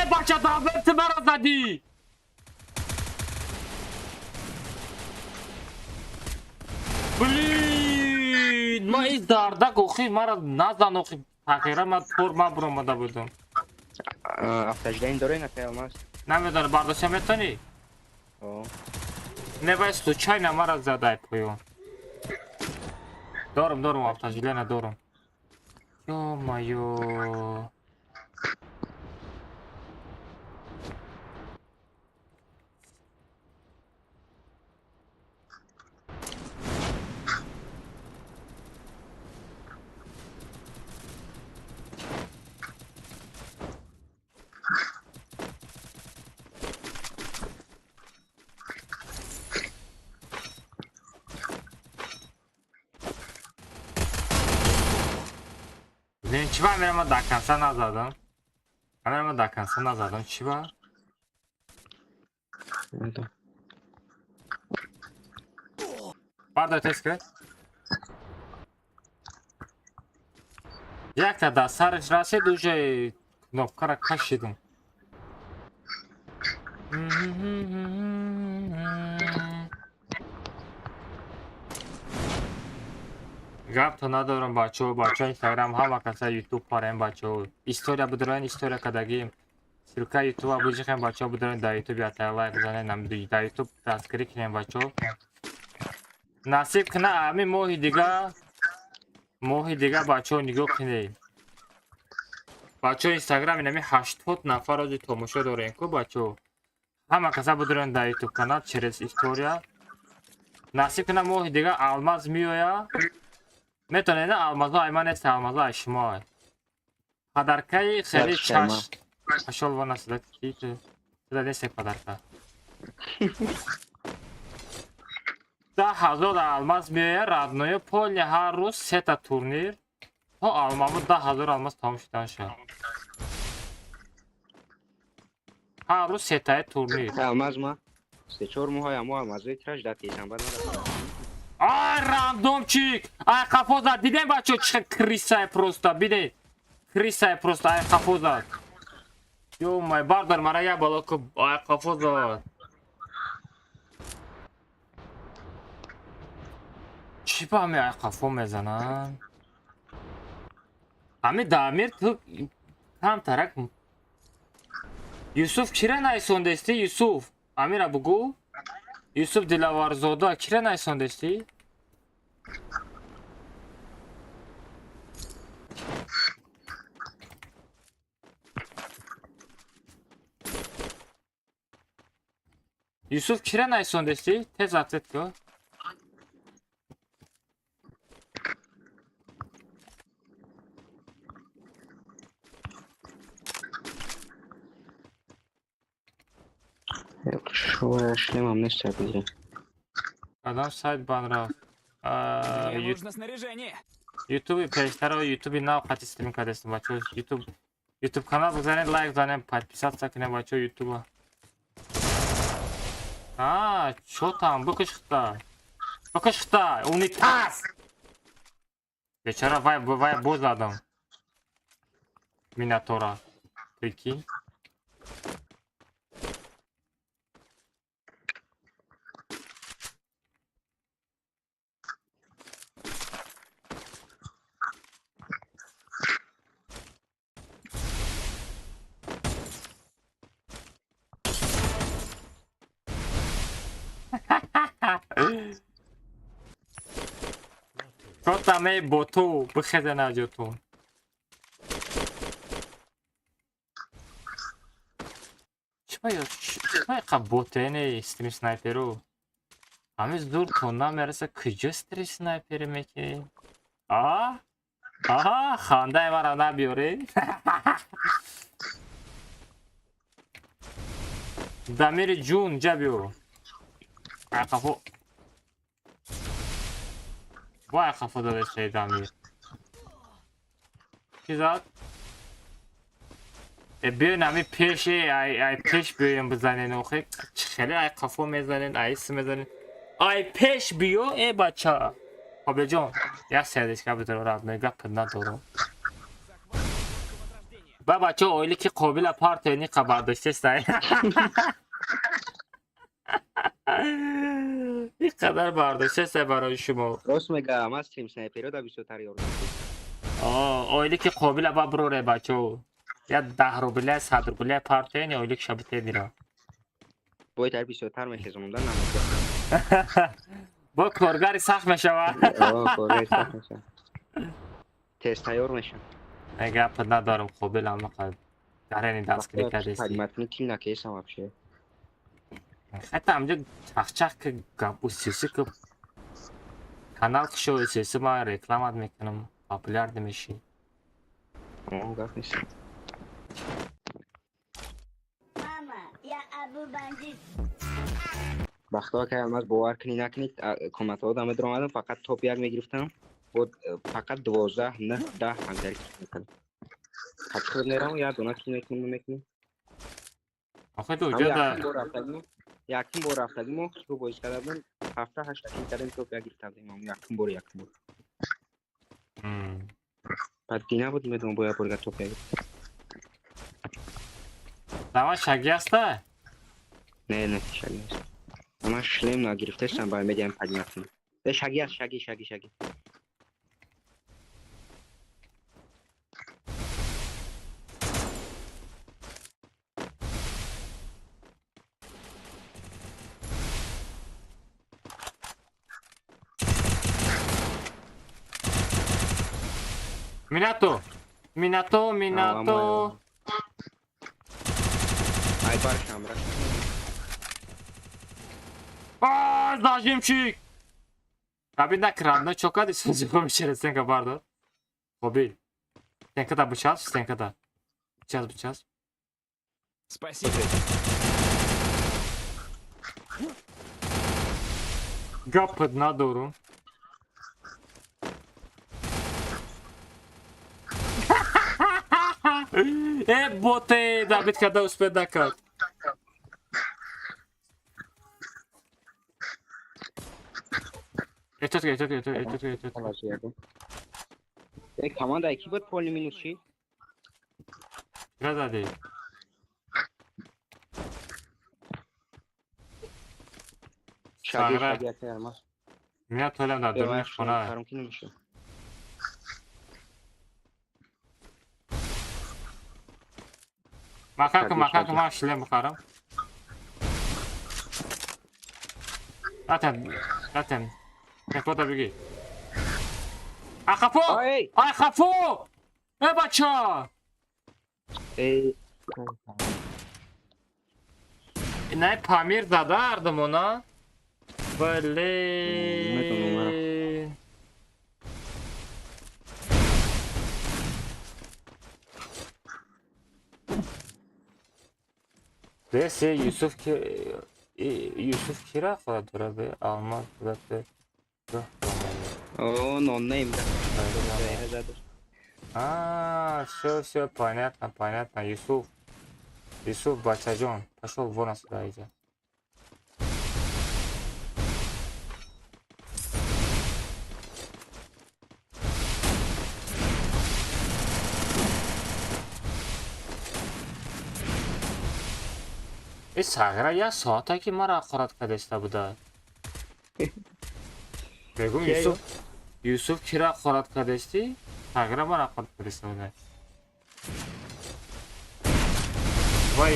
Бача давлети маро задӣ. Блин, ма ин дардак охи маро назан охи. Тағира ма тор ма буромада будам. Автождень дорой на алмаз. Намедонам бардошта метавонӣ? Невай случайно маро задай поён. Дорам автожилена дорам. Ё-моё. Чӣ ба мерама даканса назадам? Мерама даканса назадам чӣ ба? Бардай тест кард? Якта дар сараш расид уже кнопкаро кашидам. Гапто надорам бачаҳо Инстаграм ҳама каса ютуб парем бачаҳо. История бидроен история кадагим. Силка ютуба бужихем бачаҳо бидроен дар ютуб ята лайк занен дар ютуб дастгирӣ кунем бачаҳо. Насиб куна ҳамин моҳи дига бачаҳо нигоҳ кунед. Бачаҳо Инстаграм инами 80 нафар рози томошо дорем ку бачаҳо. Ҳама каса бидроен дар ютуб канал через история. Насиб куна моҳи дига алмаз меоя. Метонед на алмазо ай ман нест, алмазо ай шумо. Падаркаи хеле чаш. Ашол вона сюда кити. Сюда нест падарка. 10,000 алмаз меоя родное поле ҳар рӯз 3 та турнир. То алмаму 10,000 алмаз тамом шудан шуд. ҳар рӯз сетаи турнир. Алмаз ма 3-4 моҳ амо алмазои тираш дар тесанбар надорад. Ай рандомчик! Ай қафозат дидем бачо чӣ крисае просто бидед. Крисае просто ай қафозат. Ёмай бардор мара як бало ку ай қафозат. Чӣ ба ҳами ай қафо мезананд? Ҳами Дамир ту камтарак Юсуф чира найсондести Юсуф? Амира бугу? Юсуф Дилаварзода чира найсондести? Юсуф чира найсондести? Тез ответ ко. Шо шлемам нест бигирем. Кадом сайт бан рафт? Мне нужно снаряжение. Ютуби пештаро Ютуби нав хати стрим кардестим бачо. Ютуб канал бизанед, лайк занем, подписаться кинем бачо Ютуба. Чё там? Быкыш хта. Быкыш хта. Унитаз! Бечара вай боз адам. Минатора. Прикинь. Что там эй боту? Бхезе наджотун. Чипай боту не стрим снайперу. Амиз дур тонна мераса кujо стрим снайпери мекунӣ? Хандаи мара набиёрӣ? Дамири ҷун ҷа биё. Қафо. Вай қафо дадештай Дамир. Чӣ зад? Биён ами пеш ай пеш биёем бизанен охе. Хеле ай қафо мезанен, ай ис мезанен. Ай пеш биё бача. Қобилҷон, як сердечка бидорад мегап надорам. Ба бача оили ки қобила партияни қабардоштестай. این قدر برداشته است برای شما. راست میگه من استریم سنایپری دا 23 یورو. اویلی که قابل با بروره بچو. یا 10 روبله 100 روبله پارتین اویلی که شبیه میره. باید در 23 میخزونم نمیشه. با کارگری سخت میشه وا. کارگری سخت میشه. تست تیار میشه. اگه پد ندارم قابل هم نخواد. گرینی دست کلیک کردیستی. خدمتونی کل نکیسم افشه. حتی همجا چخچخ که گپو سیسی که کانال که شو سیسی ما رکلامت میکنم پاپولار دمیشی گفت نیست وقتا که از باور کنی نکنید کامنت ها دمه در آمدم فقط توپ یک میگرفتم بود فقط 12 نه 10 همجاری میکنم حتی خود نیرم یا دونا کی میکنم آخه تو جدا یکم بار رفتگی ما رو بایش کردم 7-8 تاکین کردم تو گرفتم یکم بار بعد دینا بود میدونم باید برگرد تو گرفت دما شگی هسته؟ نه شگی هست اما شلیم نگرفته هستم باید میدیم پدیمتون شگی هست شگی Minato. Ay barışam bırak. Zajimчик! Abi nakradno чокади сузима вчера стенка бардо. Хоби. Стенката бычас, стенката. Бычас. Спасибо. Гапад надору. боте Давид когда успеет накат. Eto. خلاص یادم یک کمان دایی کی بود پول مینوس چی؟ چرا زدی؟ شادی ساغره. شادی اکه ارماس میاد تولم در درون خونه. کارم که نمیشه مکاک شادی. من شلم بخورم. نتن. نکو تا بگی. خفو! آی خفو! بچه ها! ای نه پامیر زده اردمونا؟ بله. بس یوسف کی را خواهد داره به آلمان بودت او نونیم ده все, понятно, Yusuf, бачаҷон, пошел вон отсюда иди. сағира як соата ки маро ҳақорат кардаиста буда. бегум Yusuf киро ҳақорат кардаисти? сағира маро ҳақорат кардаиста буда. Вай,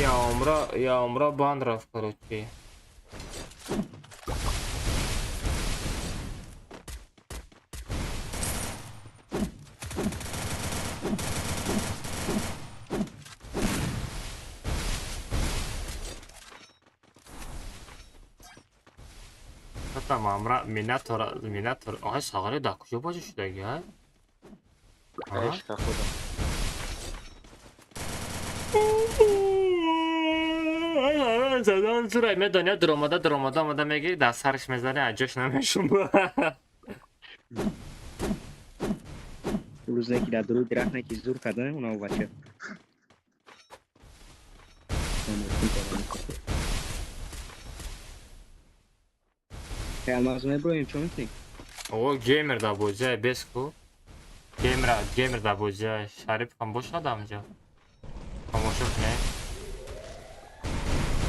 я умро банд рафт, короче. Tamam, minnator. Ay, sağırı da kuşu bacı şuradaki ha. عشق خودم زدن زورای می دنیا درآمده میگی دست سرش میزنه اجاش نمیشون با روزه که در درو درخت نکی زور کردن اونا بچه Алмаз наброим, чё ты? О, геймер да божа, беску. Геймер да божа. Шариф кам бош адамҷа. Тамошо кунем.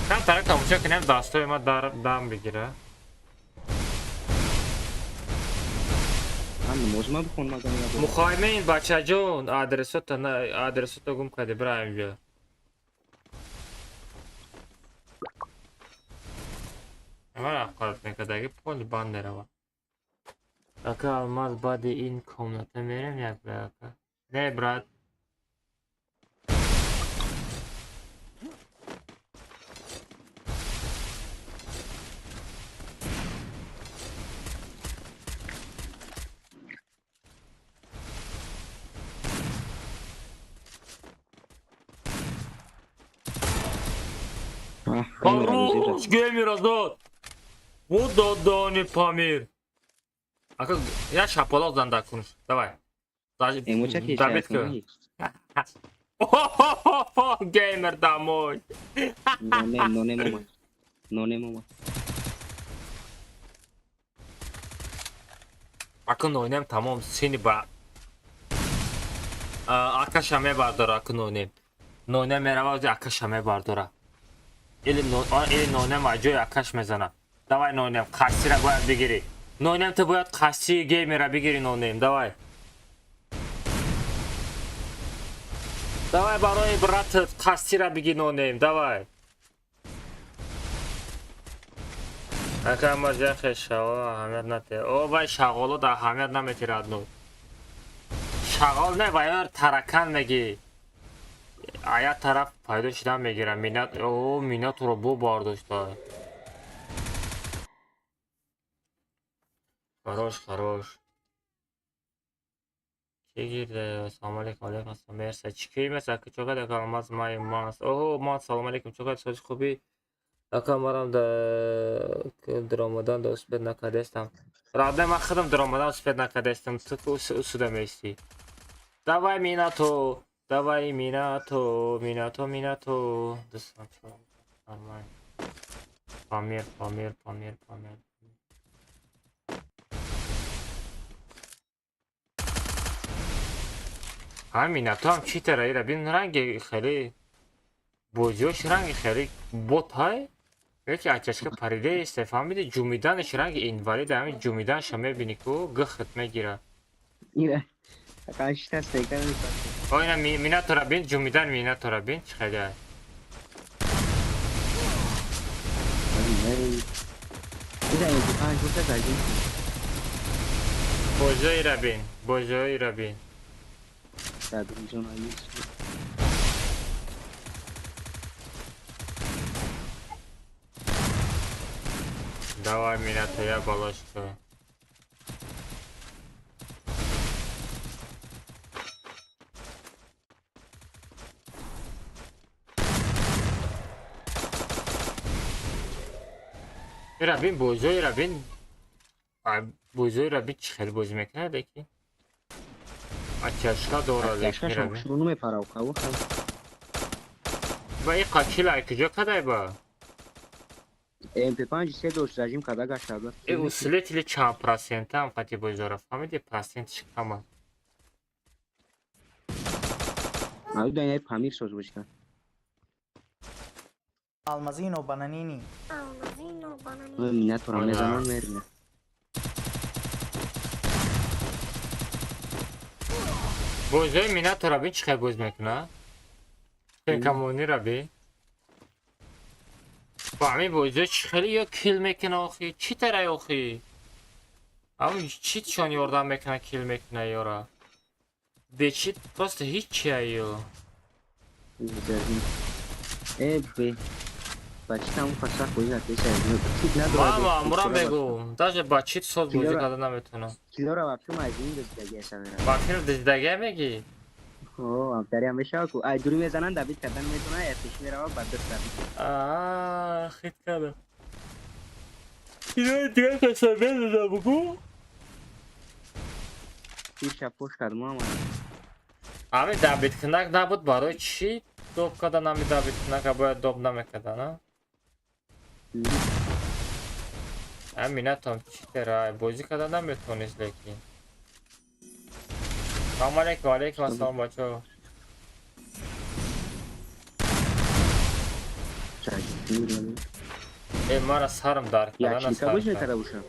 Кам тарак тамошо кунем, дастои ма дам бигира. Ман намозма бихон магам я. Мухаймин бачаҷон, адресота гум карди бираим бия. Мара қард мекардаги пол банд мерава. Ака алмаз баъди ин комната мерем як ака. Не брат. Хорош, геймер азод. Вот додони Памир. Ака, я шаполок занда кунш. Давай. Эмоча ки шаполок. Геймер домой. Но не мама. Ака нойнем тамом сини ба. Ака шаме бардора, ака нойнем. Нойнем мерава ака шаме бардора. Или нойнем аҷои акаш мезана. Давай нойнем, қасира бояд бигири. Нойнем ты бояд қаси геймера бигири нойнем, давай. Давай барои братат қасира биги нойнем, давай. Ака марҷахе шаво аҳамият нате. О вай шағолот аҳамият наметирад ной. Шағол не вайор таракан меги. Ая тараф пайдо шидан мегирам. Минатро бо бардошта. Хорош. Чӣ гирде? Ассалому алейкум. Алейкум ассалом. Мерси. Чӣ кимес? Ака чоқад алмаз май мас. О, ман салом алейкум. Чоқад соҷ хуби? Ака марам да дромадан да успед накадестам. Радем ахадам дромадан успед накадестам. Ту суда мести. Давай минато. Давай минато. Дустам чо. Нормально. Памир. همین تو هم چی تره ایره بین رنگ خیلی بوزیوش رنگ خیلی بوت های یکی اچشکه پریده استفان میده جومیدانش رنگ اینوالی همین جومیدانش هم میبینی که گخت میگیره اینه قاش تست کنم اینا میناتورا بین جومیدان میناتورا بین چه خیلی های دیدن که پنج گفته زدیم بوزوی را بین بوزوی را بین زدیم جون آییز давай меня-то я балочка رابین بوزوی رابین بوزوی رابین چی خیلی بوزی میکنه دیگه اچشکا دورا اچشکا دیگه شروع نمیپره و با این قاچیلا کجا کدای با MP5 سه دوش زدیم کدا گشتاد ای усилители чам процента هم قطعی بوزارا فهمیدی процентش کمه مالو دنیای پامیر سوز باشکن Almazino bananini. مینت تو را میزنن میرینه بوزوی مینت تو را بین چی خیلی بوز میکنه این کمونی را بین فهمی بوزوی چی خیلی یا کیل میکنه آخی چی تره آخی همون چی چون یاردم میکنه کیل میکنه یارا به چی پرست هیچی ایو بی بچه تمون پسر خویی نتیشه کیل ماما نداره مرا بگو داشه با چیت سوز بوزی کده نمیتونم کیلو را وقتی مجموعی دزدگی سمیره با فیلم دزدگه میگی اوه امتری هم بشه اکو ای دوری میزنن دبید کردن میتونه ارتش میره و بعد دست دبید آه خیلی کده اینو دیگه کسا بیده بگو تیر شب پشت کردم هم همین دبید کنک نبود برای چی دوب کدن همی دبید کنک باید دوب نمیکده نه همین نتام چی تره بوزی کده نمیتونیست لیکن سلام علیکم علیکم السلام بچه ای مرا سرم دارک یا کدن چی کبوش نکده بوشم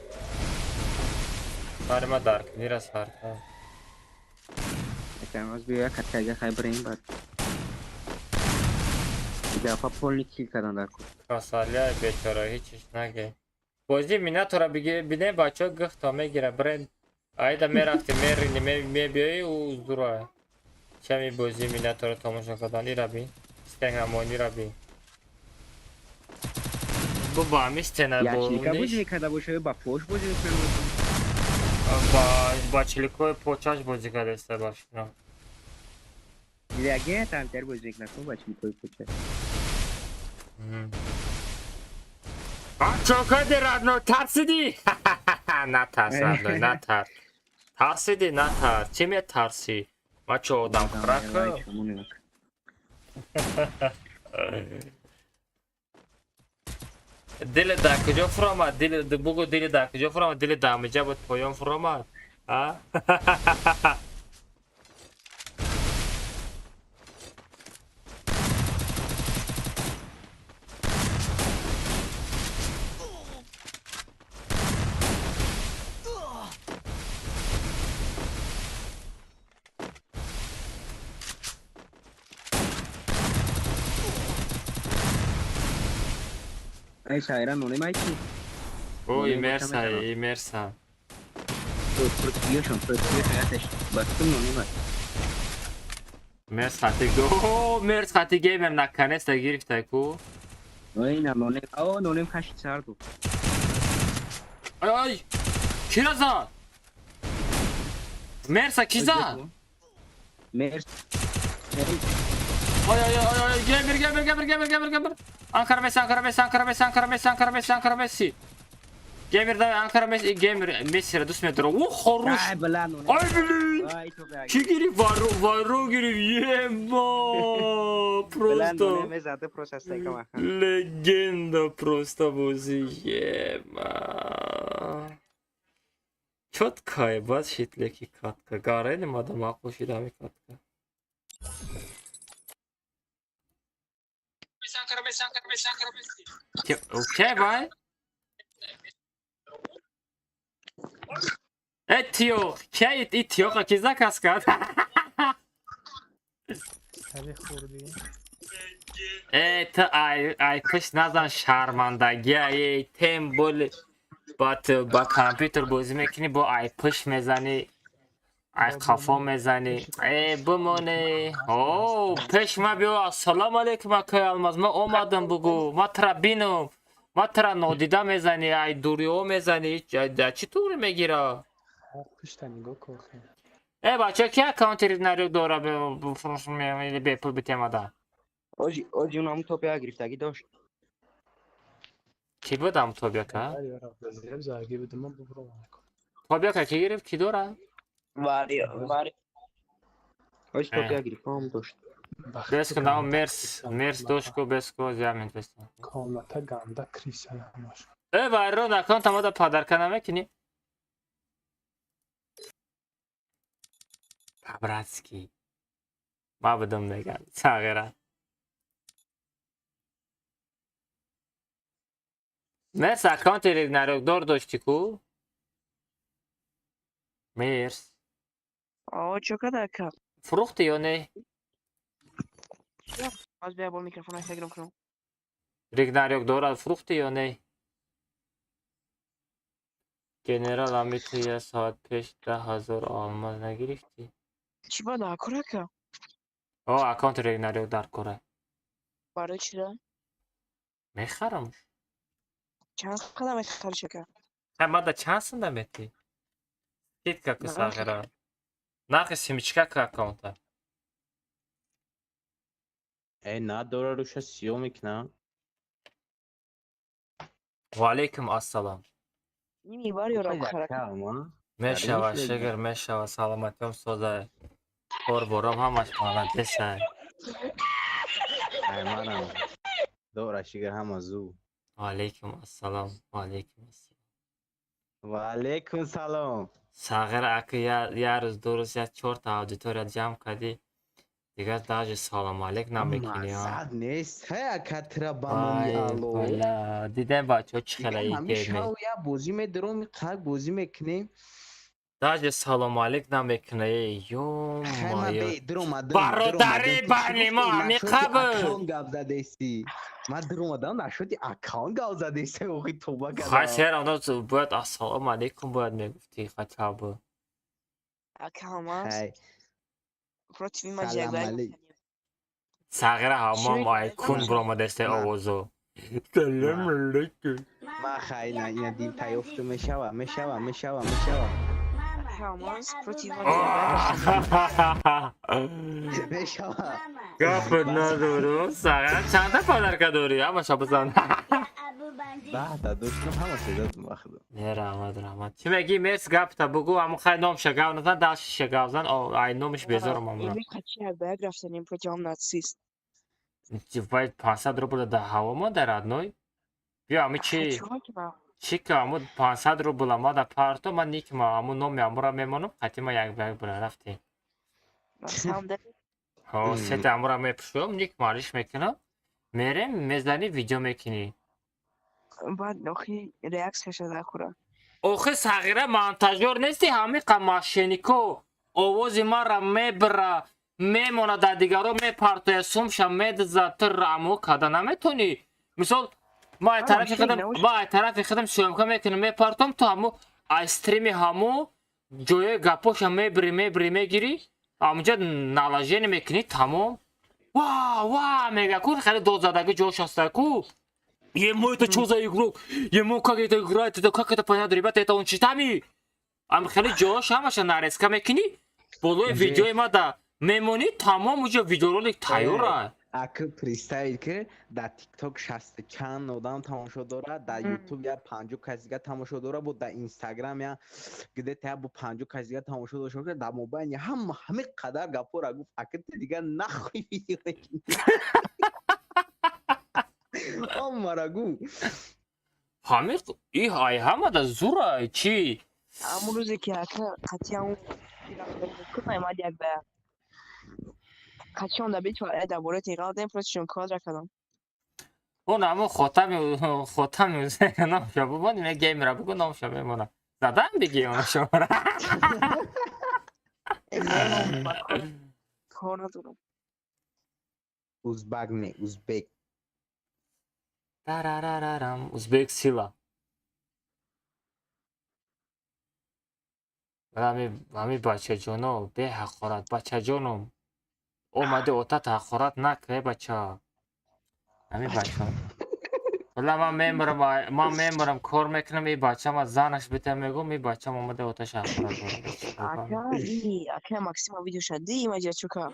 سر ما دارک نیره سر کن یکم از بیا کتگه خیلی بریم بعد دیگه اپا پولنی کیل کردن در کن کاسالی های بیچاره هیچیش نگه بوزی مینه تو را بینه بچه ها گفت تا میگیره برین ایده میرفتی میرینی میبیایی و زروه چه می بوزی مینه تو را تماشا کدن ای را بین استنگ همونی را بین با همی استنه یا چی کبوش بونیش نکده باشه با پوش بوزی میکنه با چلیکوی پوچاش بوزی کده استه باش دیگه تامتر بوزی نکن با چلیکوی پوچه چوکا دیرادنو ترسیدی نه ترس ردوی نه ترس ترسیدی نه ترس چی می ترسی ما چه آدم خرکه دل در کجا فرامد دل بگو دل در کجا فرامد دل دامجه بود پایان فرامد ای شایران نونه مایی چی؟ اوی مرسا پرتیوشون حیاتش بستم نونه مایی مرس خطی گو مرس خطی گیمر نکنست گرفته کو اینم نونه او نونم کشی سر دو آی کی را زد مرسا کی زد مرس آی گیمر Ankara Messi Gamer da Ankara Messi Gamer Messi را دوست می‌دارم او خروش ای بلند آی بلی چی گیری وارو گیری یه ما پروستا مزاده پروسس کم لگندا پروستا بوزی یه ما چوت کای باز شیت لکی کات کا گاره نمادا ما خوشیده می کات کا اوکی بای اتیو کی اتیو کی زکاس کرد سری خوردی؟ ات ای پش نزن شرمندگی ای تمبل با کامپیوتر بازی میکنی با ای پش میزنی ای قفا میزنی ای بمونه او پش ما بیا السلام علیکم اکای الماز ما اومدم بگو ما ترا بینم ما ترا نادیده میزنی ای دوریو میزنی چطور میگیره پشت نگاه کن خیلی. ای بچه کی اکانت نریک داره بفروش میمی به پول بتیماده آجی اونم توپیا گرفتگی داشت. کی بودم تو بیا که باری را بزرگ زاگی بدم من ببرم کن. تو بیا که کی گرفت کی داره واری آجی توپیا گرفتم داشت. بس که نام مرس دوشکو بس کو زمین بس کامتا گنده کریسان همش. ای وارو اکانت ما دا پادر کنم میکنی پابراتسکی ما بدم نگم صغیره مرس اکانت ریگ نروک دار داشتی کو مرس آه چقدر کم فروختی یا نه از بیا با میکروفون اینستاگرام کنم ریگ نروک دار فروختی یا نه گنرال امیتو یه ساعت پیش 10,000 آلماس نگرفتی چی باید کره که آه اکانت ریگ نروک در کره برای چی ده میخرم چند قدم خرج که ما دا چند سنده میتی کیت که کسا غیره ناقی سیمیچکا که اکانتا ای نه دورا روش سیو میکنم. و علیکم السلام نیمی باری را کره میشوه شگر میشوه سلامتیم سوزه کار برام همش پانده سه ای منم دورا شگر هم ازو. و علیکم السلام و علیکم السلام و علیکم سلام. ساغر اکه یه روز دو روز یا 4 تا آدیتوریا جمع کردی دیگه داج سلام علیک نمیکنی ها مزد نیست های کتر وای بامونی آلو والا دیدم بچه ها چی دیگه خیلی همیشه گیمی یا بازی میدرم قد بازی میکنیم داج سلام علیک نمیکنی یوم خیلی من مایا به درم برادری بانی ما همی قبل اکاونت گاب زده ایستی من درم نشدی اکاونت گاب زده ایستی اوخی توبه خواهی کردم سیر آنها باید السلام علیکم باید میگفتی خطابه اکاماس خی پروتیوی سلام مجیگ علیک ساغر همام شوی آیکون برام دسته آوازو سلام علیکم من خیلی نه اینا دیم تایفته میشوه اکاماس پروتیوی مجیگ میشوه گفت ندارم ساغر چند تا پادر که داری همه شا بزن ده تا دوستم همه سیدات مخدم نه رحمت چی میگی مرس گپ تا بگو همون خیلی نام شگاو نزن داشت شگاو زن ای نامش بیزارم همون ایمی قچی ها باید رفتنیم پروتیوم ناتسیست چی باید 500 روبل ده هوا ما در ادنوی بیا همه چی چی که همون 500 روبل ما در پارتو من نیک ما همون نام همون را میمانم خطی ما یک بره رفتیم ها ست همون را میپشوم نیک مالیش میکنم میریم میزنی ویدیو میکنی بعد نخی ریاکس کشده خوره اوخه صغیره منتجور نیستی همین قماشینیکو آواز ما را میبره میمونه در دیگرو میپرتوی سومشم میدزه تر رامو کده نمیتونی مثال ما ای طرف خدم سویمکا میکنم میپرتم تو همو استریمی همو جوی گپوش هم میبری میگیری همونجا نالاجین میکنی تمام واه میگه کن خیلی دو زدگی جوش هسته کو Ему это что за игрок? Ему как это играет? Это как это понятно? Ребята, это он читами? خیلی جاش همش نرسکه میکنی بلوی ویدیوی ما دا میمونی تمام اونجا ویدیو رولک تایوره اکو پریستایل که در تیک توک 60 چند نودم تماشا داره در یوتیوب یا 50 کسیگه تماشا داره بود در اینستاگرام یا گده تا با 50 کسیگه تماشا داشته که در موبایل همه قدر گپو را گفت اکت دیگه نخوی ویدیو بکنی مرگو همه ای های همه دا زوره چی؟ همون روزی که قطعی همون کنه ما دیگ به قطعی هم دبیت و در باره تیغال دیم پروتیشون کاد را کدام اون همون خاتم نام شو ببین این گیم را بگو نام شو بمونه زدن بگی اون شما را کار ندارم. ازبک نه ازبک. درررررم ازبک سیلا. همی بچه جانو به حقارت بچه جانم اومده اوتا حقارت نکنه بچه همی بچه ولی من میمرم کار میکنم این بچه ما زنش بیته میگم این بچه اومده اوتاش حقارت اکا ماکسیما ویدیو شدی ایماجه چوکا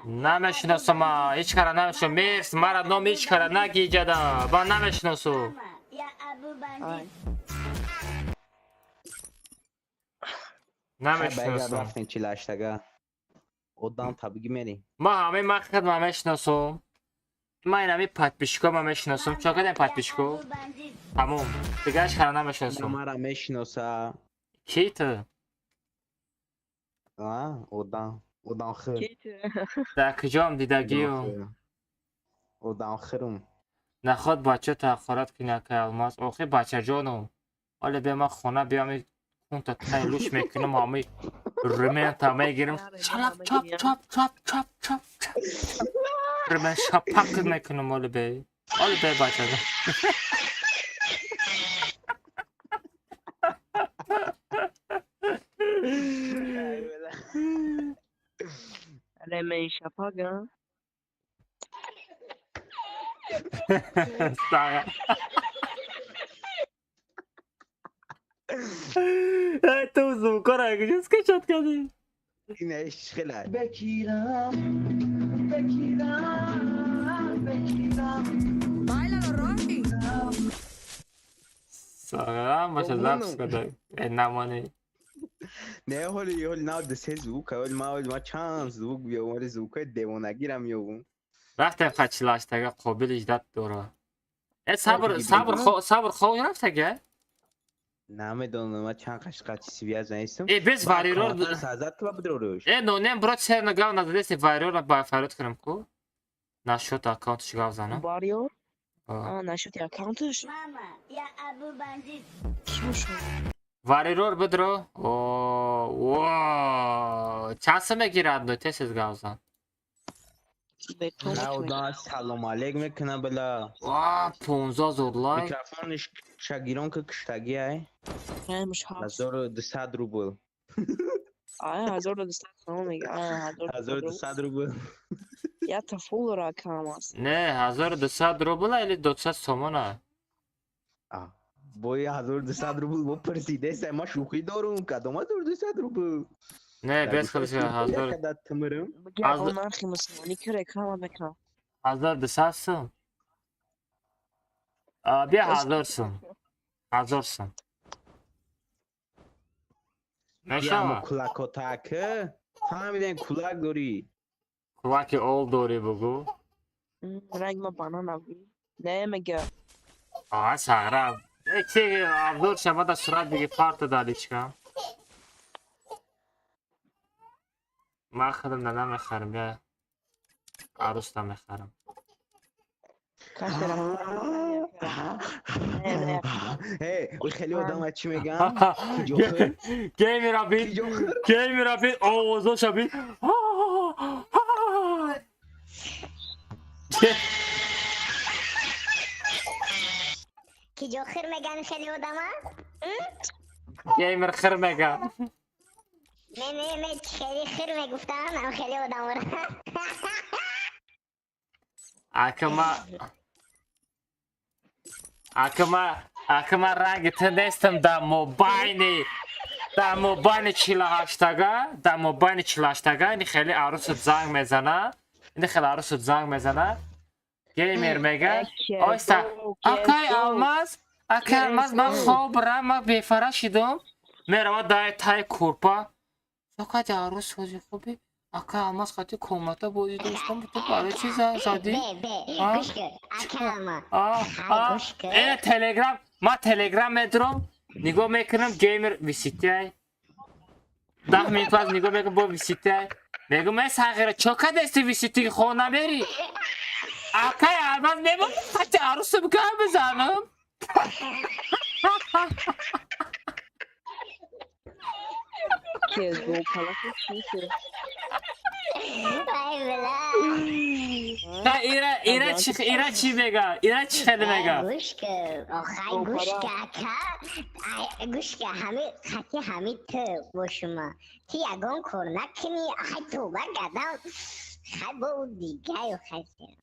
نمیشناسم هیچ کار نمیشناسم مرس مرا نام هیچ کار نگی جدا با نمیشناسم نمیشناسم رفتین چی لاشتگا oddan tabii meri. ما همه مقصد ما میشناسم من همه پتپیشکو ما میشناسم چون کدام پتپیشکو تموم دیگه اش کار نمیشناسم مرا میشناسه کی تو oddan خیر در کجام دیدگیو oddan خیرم نخواد بچه تأخرات کنه که الماس آخه بچه جانم حالا بیا ما خونه بیام اون تا تایلوش میکنم همه رمین تا میگیرم چلپ چاپ چاپ چاپ چاپ چاپ رمین شپک میکنم حالا بیا بچه جان رمین شپک ها تو زوکا را کجاست که شد کردی؟ این عشقه بگیرم سلام باشه لبس کده نمانی نه حالی نه دسته زوکا ما چند زوک بیام ولی زوکای دیوانگی را میابون رفتم فچلاش تگه قابل اجداد دوره صبر خواه رفت تگه؟ نمیدونم ما چند قشقه چیزی از نیستم بس وایرال سازد تو بدروش نونم برات سر نگاه نزدیستی وایرال با فرود کنم کو نشد اکانتش گاو زنم وایرال نشد اکانتش وایرال بدرو چند سمه گیرد نو تسیز گاو زن نه سلام علیک میکنه بلا 15 زور لایک میکروفونش شگیران که کشتگی های 1200 روبل 1200 میگه 1200 روبل یا تا فول رقم است نه 1200 روبل ایلی 200 تومانه بای 1200 روبل بپرسیده سه ما شوخی دارم کدام 1200 روبل نه بس خودش 1000 بگه اون نرخی مسلمانی که رکام میکنم 1200 سم بیا 1000 سم 1000 سم نشا کلاک و تاکه فهمیدین کلاک داری کلاک اول داری بگو رنگ ما بانان نبی نه میگه سهرم چی 1000 شما دا صورت بگی پارت دادی چکم من خودم ندم میخرم یا عروس دا میخرم خیلی آدم چی میگم گیمی را بید آوازاش بید کی جو خیر میگن خیلی آدم گیمر خیر میگن نه خیلی خیر میگفتم هم خیلی آدم را اکما رنگ تنستم در موبایل 48 تگه این خیلی عروست زنگ میزنه گیمر میگه اکای الماس من خواب را من بیفره شدم میرم تای کورپا فقط عروس بازی خوبی اکای الماس خاطی کومتا بودی دوستم تو برای چی زدی؟ این تلگرام ما تلگرام میدارم نگاه میکنم گیمر ویسیتی های 10 منت پس نگاه میکنم با ویسیتی های میگم من ساغره چوکا دستی ویسیتی خونه بری اکای سرباز میمونم خط عروسم که بزنم که دو پلاس چیه ای بلا نه ایره چی بگه ایره چی خیلی بگه گوش که آخه گوش که اکا گوش که همه خطی همه تو با شما تی یگان کار نکنی آخه توبه گدم خیلی با اون دیگه و خیلی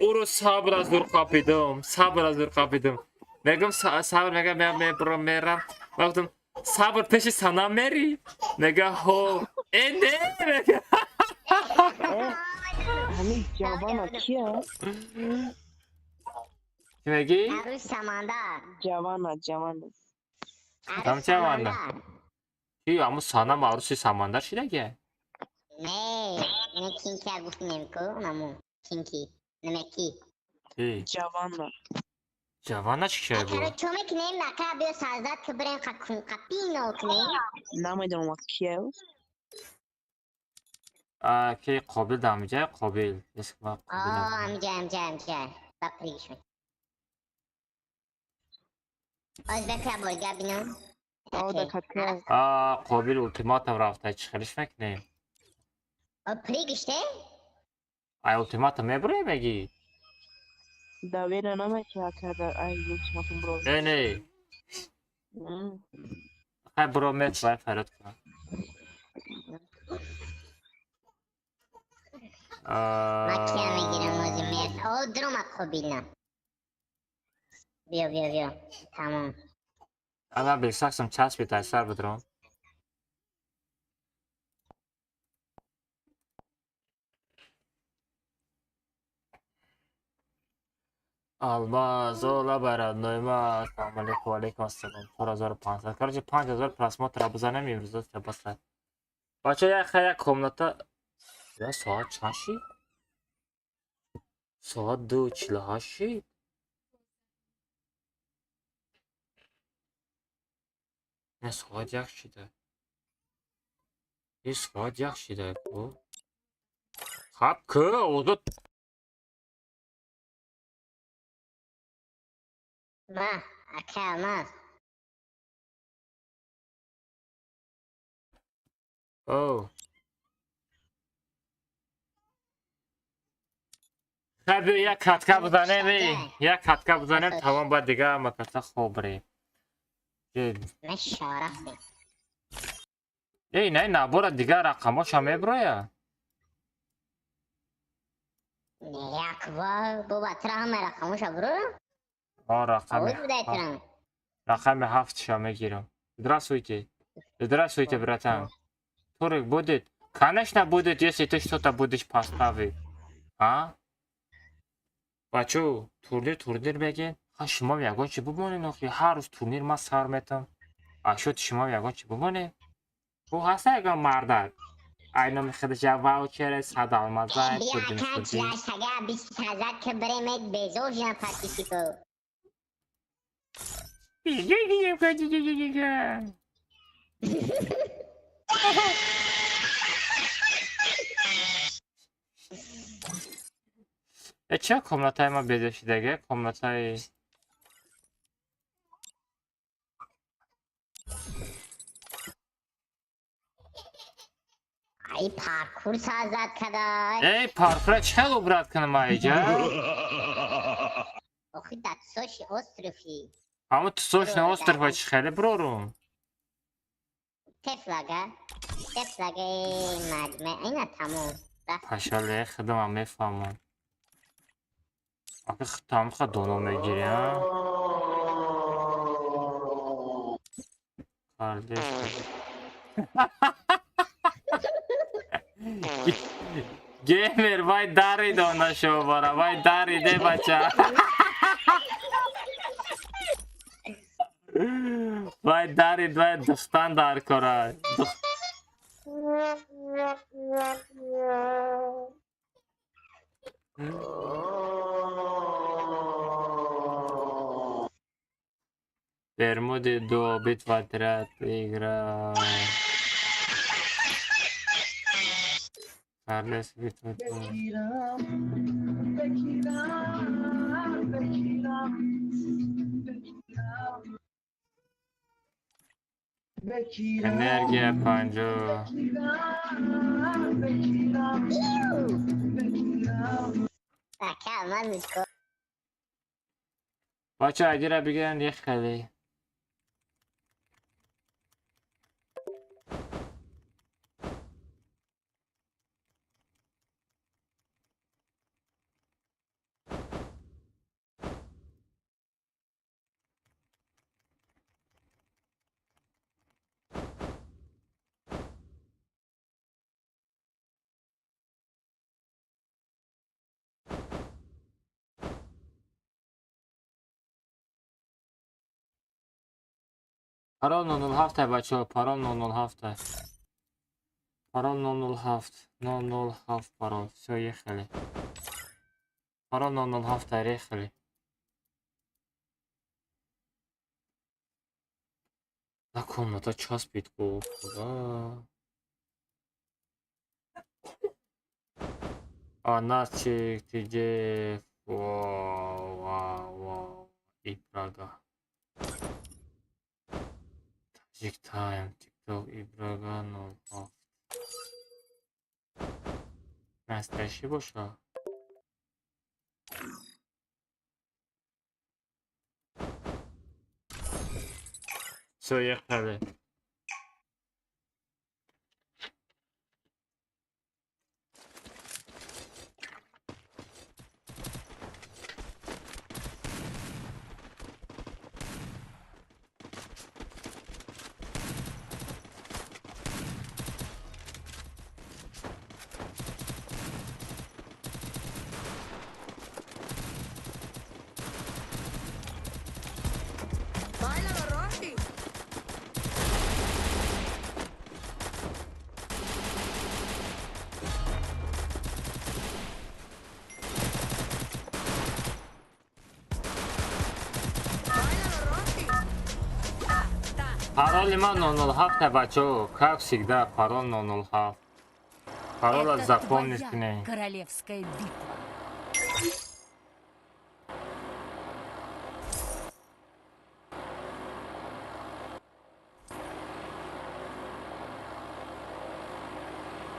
Urus sabır az dur kapıdım. Sabır az dur kapıdım. Megam sabır mega meram. Baktım sabır peşi sana meri. Mega ho. Ne mega. همین جوان کیه؟ Megi? عروس سماندار جوان Tam cavanı. Ki ama sana marusi samandar şile نه کینکی ها گفت نمیکو نمو کینکی نمکی ki. Cavanlar çıkıyor bu. اکرا چومه کنیم نکه بیا سازد که برین قپینو کنیم نمیدونم کیه Ki qabil damıca qabil. Eski bak qabil. امجا بقریشون ازبک بولگا بینم Qabil ultimatum rafta çıkış mekneyim. پریگشته؟ Ay ultimatum buraya megi. Davide نمکه کرده ای ultimatum bro Ne? Hay bro met var Ferhat kan. مکیه میگیرم موزی مرد او درم اکو بینم بیا تمام Ama bilsaksam ças bir taşlar bu drone. Almaz ola barandoyma. Assalamualaikum assalam. 4500. Короче 5000 просмотров обзанем имрӯз баслад. Бача я хая комната. Я соат чаши? Соат 2:48. Не соат яхшида. Ис соат яхшида бу. Хап кö odu ما اکه الماس Oh. Tabii ya katka buzanım ya katka buzanım tamam ba دیگه makasa خوب ری. نه شارفته ای نه نبورا دیگه رقماش هم برای. یک بار بابا ترا همه رقموش برو رقم بوده ترا رقم 7 شامه гирам. Здравствуйте. Здравствуйте, братан. Турик будет? Конечно будет, если ты что-то будешь поставить. А? Бачо, турнир бегин. ها شما یگان چی بمونین آخی هر روز تورنیر ما سر میتم اشوت شما یگان چی بمونین او هسته یگان مردد اینا میخواد جواب چره صد آلمازای کدیم کدیم بیا سگه 20,000 که بریمت بزوج یا پارتیسیپو چه کامنتای ما بزشیدگه کامنتای ای پارکور سازد کدای ای پارکور چه برات کنم اینجا آخی داد سوشی استرفی اما تو سوش نه استرفی چی خیلی برورم تفلگه مجمع اینا تموم پشاله خدم هم میفهمم آخه تمام خود دونو میگیری ها کاردش گیمر وای داری دونه شو بارا وای داری ده بچه وای داری وای دختان دار کرا Bermude 2, bitva отряд, игра. Carles, bitva 2. Энергия 5. اکا من میگم بچه اگه را بگیرن یه خیلی Parol 007 بچه ها parol 007 parol 007 007 parol все ехали parol 007 ехали на комната час битку куда Анасчик ты где вау и Прага Тик Тайм, ТикТок и Прага 007 настоящий боша все ехали Пароль man 007 бачо, как всегда, пароль 007. Пароль запомните не. Королевская битва.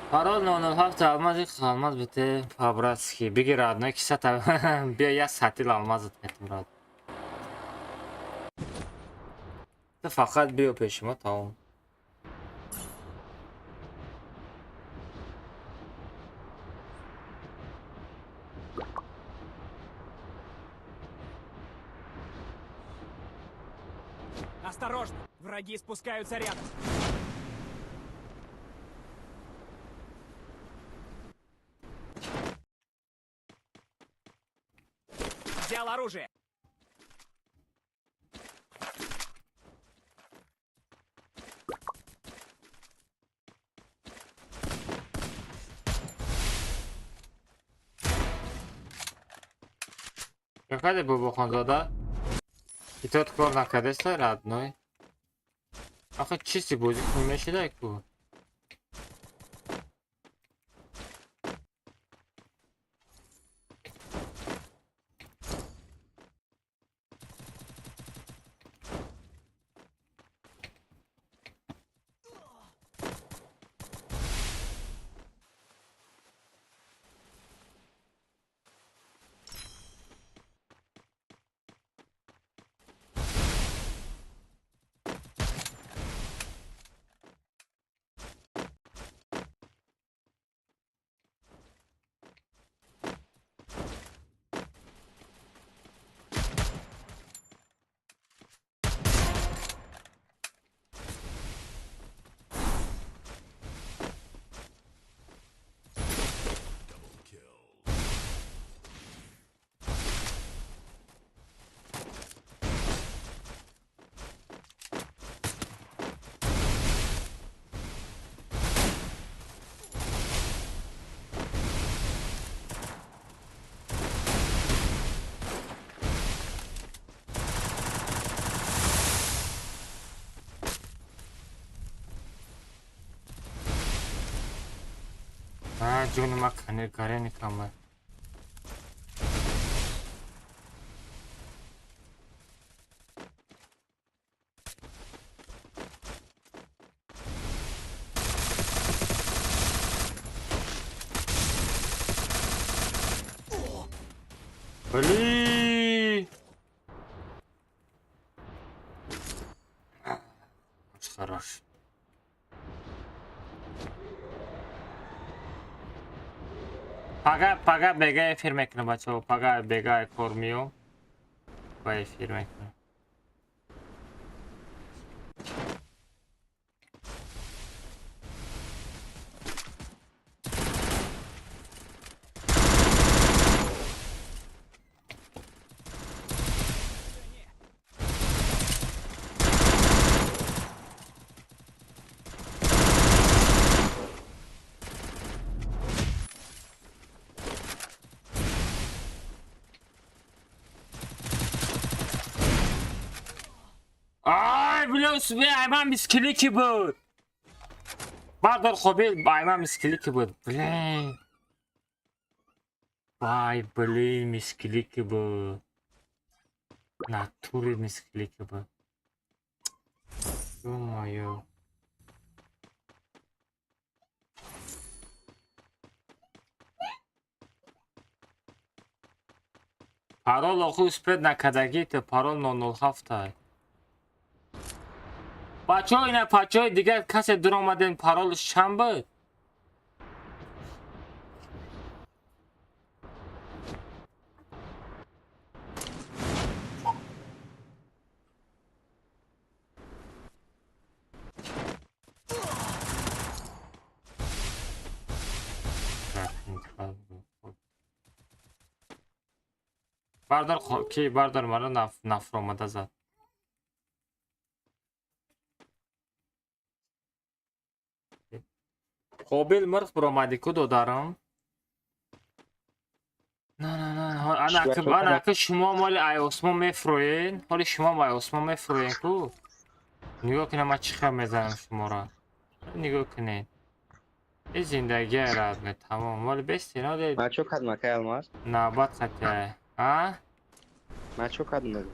Пароль 007 алмаз алмаз бите по-братски. Беги родной, кисата. Бия я сатил алмазот метмурад. Ты фақат биё пешима тамом. Осторожно! Враги спускаются рядом. Взял оружие. Какая был Буханзада? И тот кор наконец-то родной. А хоть чистый будет, не мешай ку. جون ما کنه کاره نکامه ولی خراش پاگا بگه افیر میکنه بچه ها پاگا بگه کار میو با افیر میکنه آی بلوس به ایمان میسکلی کی بود بردار خوبی با ایمان میسکلی کی بود بلی وای بلی میسکلی کی بود ناتوری میسکلی کی بود او مایو парол оху спед накадагите парол 007 бачаҳо ина бачаҳои дигар касе дуромаден паролш чанд буд бардор ки бардор мара нафр омада зад قابل مرغ برآمده کو دارم نه انا که شما مال ای اسما میفروین حالا شما مال اسما میفروین کو نگاه کنم من چی خبر میزنم شما را نگاه کنین این زندگی را می تمام مال بستی نه دید ما چو کد مکه الماس نه بات خطه ها ما چو کد مگه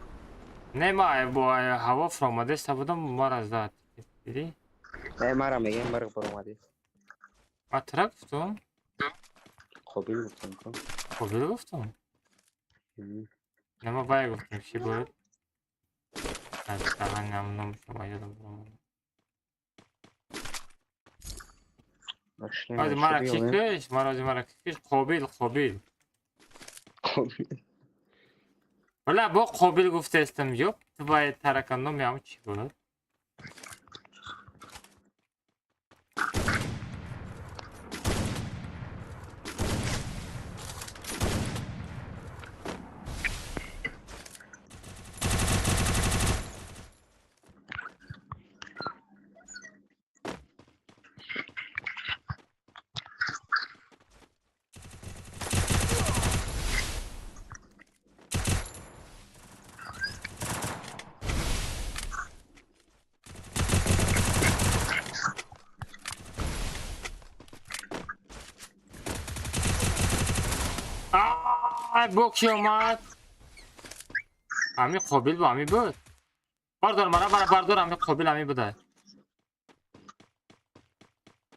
نه ما با هوا فرامده است بودم ما را زد دیدی نه ما را میگه مرغ برآمده ما ترک گفتم قابل گفتم کن قابل گفتم نه ما باید گفتم چی بود از دهن نمونم شما یادم برامده از مرا کش مرا کش قابل ولی با قابل گفته استم یوب تو باید ترکندم یا چی بود بوکی اومد امی قابل با امی بود بردار مرا بردار امی قابل امی بوده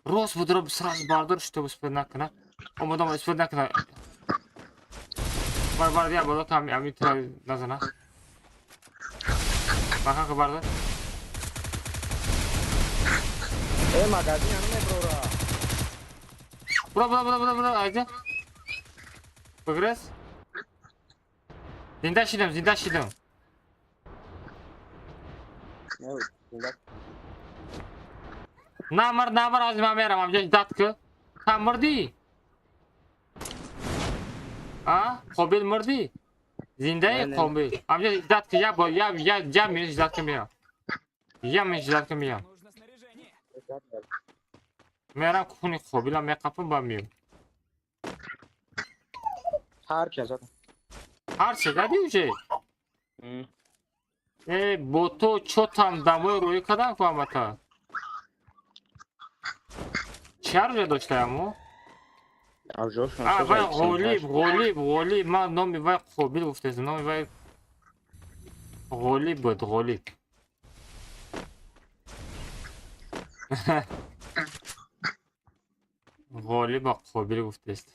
راست بود رو بسراز بردار شده بسپد نکنه اومدم اسپد نکنه بردیا بالا که امی تر نزنه بخواه که بردار ای مگازین همینه برو ایجا بگرس زنده شدم نمر از من میرم همجاش داد که هم مردی قابل مردی زنده قابل همجاش داد که یا میرش داد که میام میرم خونی قابل هم میقفم با میام هر چه زدی اوچه با تو چوتم دموی روی کدام فهمتا چه رو داشته همو авжошон вай ғолиб ман номи вай қобил гуфтаистам номи вай ғолиб буд ғолиб ғолиб ба қобил гуфтаист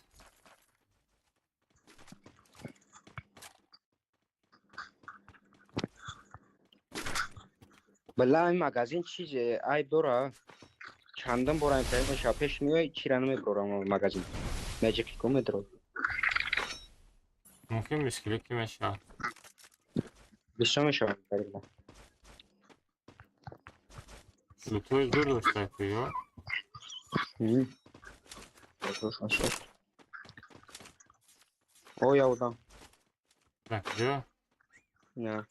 بالله این مگزین چیزه عیب داره چندم بار این شاپش میای چیرا نمیبرم مگزین ماجیک کم درو ممکن میسکلی که میشه بیشتر میشه بالله لوتوی دور داشته یا او یادم نکجا نه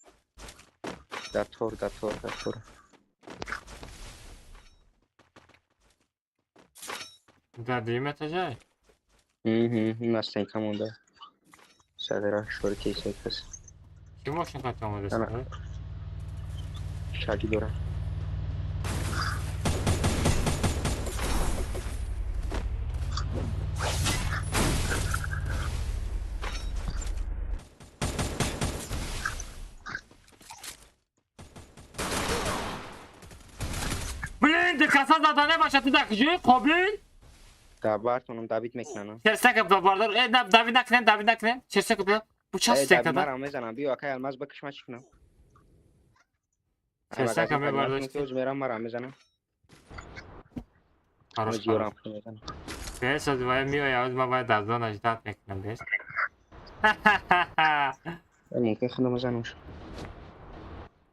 داتور در دیمت جای مستن کمونده صدره شورکی سایت هست چی ماشین خط آمده سره؟ شاکی دوره بلین دکاسا زدانه باشه تو دکجوی قابل دابارتونم دابیت میکنم چرسک باردار داوید نکنن چرسک bu ças دابیت مرا میزنم بیا اکای الماس بکش ما چکنم چرسک همه برداشتی میرم مرا میزنم خروش بیس از وای میوه یاوز ما باید دازدان اجداد میکنم بیس ممکن خودم میزنمش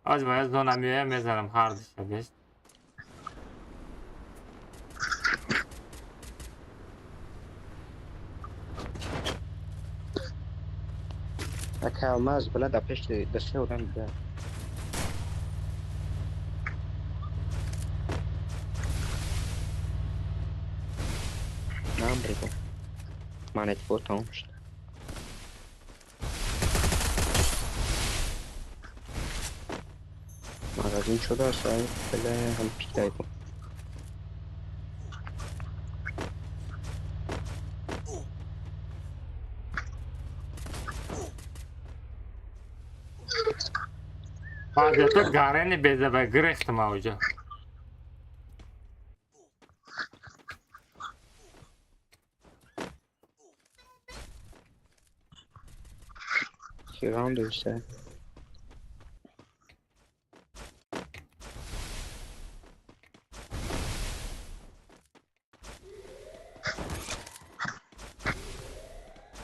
از باید زون میوه میزنم هاردش بیس اکای الماس بلا دا پشت دسته بودم بیا نام بریدم مانت بود تمام شد مغازین شده سایی بله هم پیک دایدم بعد تو گارنی بیزه به گرخت موجه Round işte.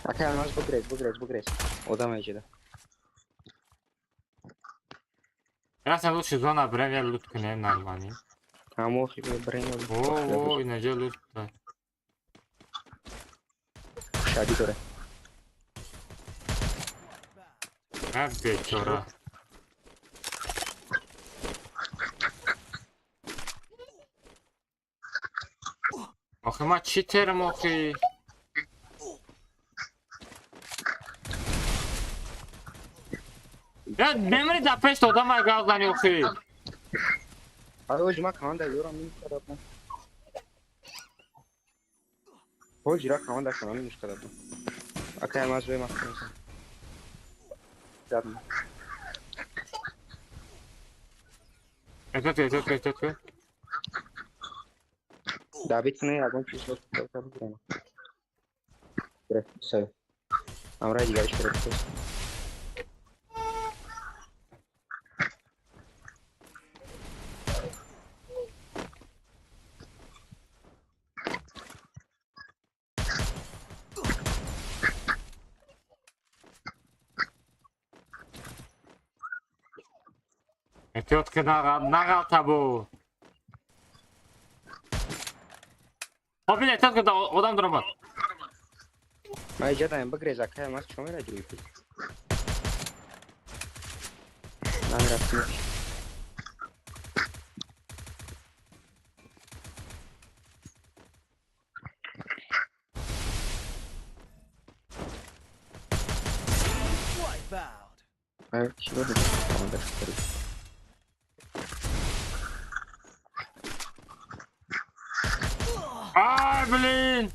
Akay almaz bu gres. Odamayıcı da. Раз лучше зона брем, я лут кнем нормальный. Там охи брем. О, иначе лут. Шаги торе. Вечора. آخه ما چیترم آخه یا نمیری دپش دادم اگه آزنی آخه آره اوجی ما کانده یورم نمیشکرد اوجی را کانده کنم نمیشکرد اکه ما زوی مکنم جادم اتو David ne yazan çizgi tabii ki. Direkt sev. Amra diğer işleri yapıyoruz. Etiotki nagal tabu. Abi etiotki da odam duramaz. Ay jadayım bak reza kaya mas çömel acıyor. Ben yaptım. Evet, şimdi de tamam da çıkarız. Ay блин!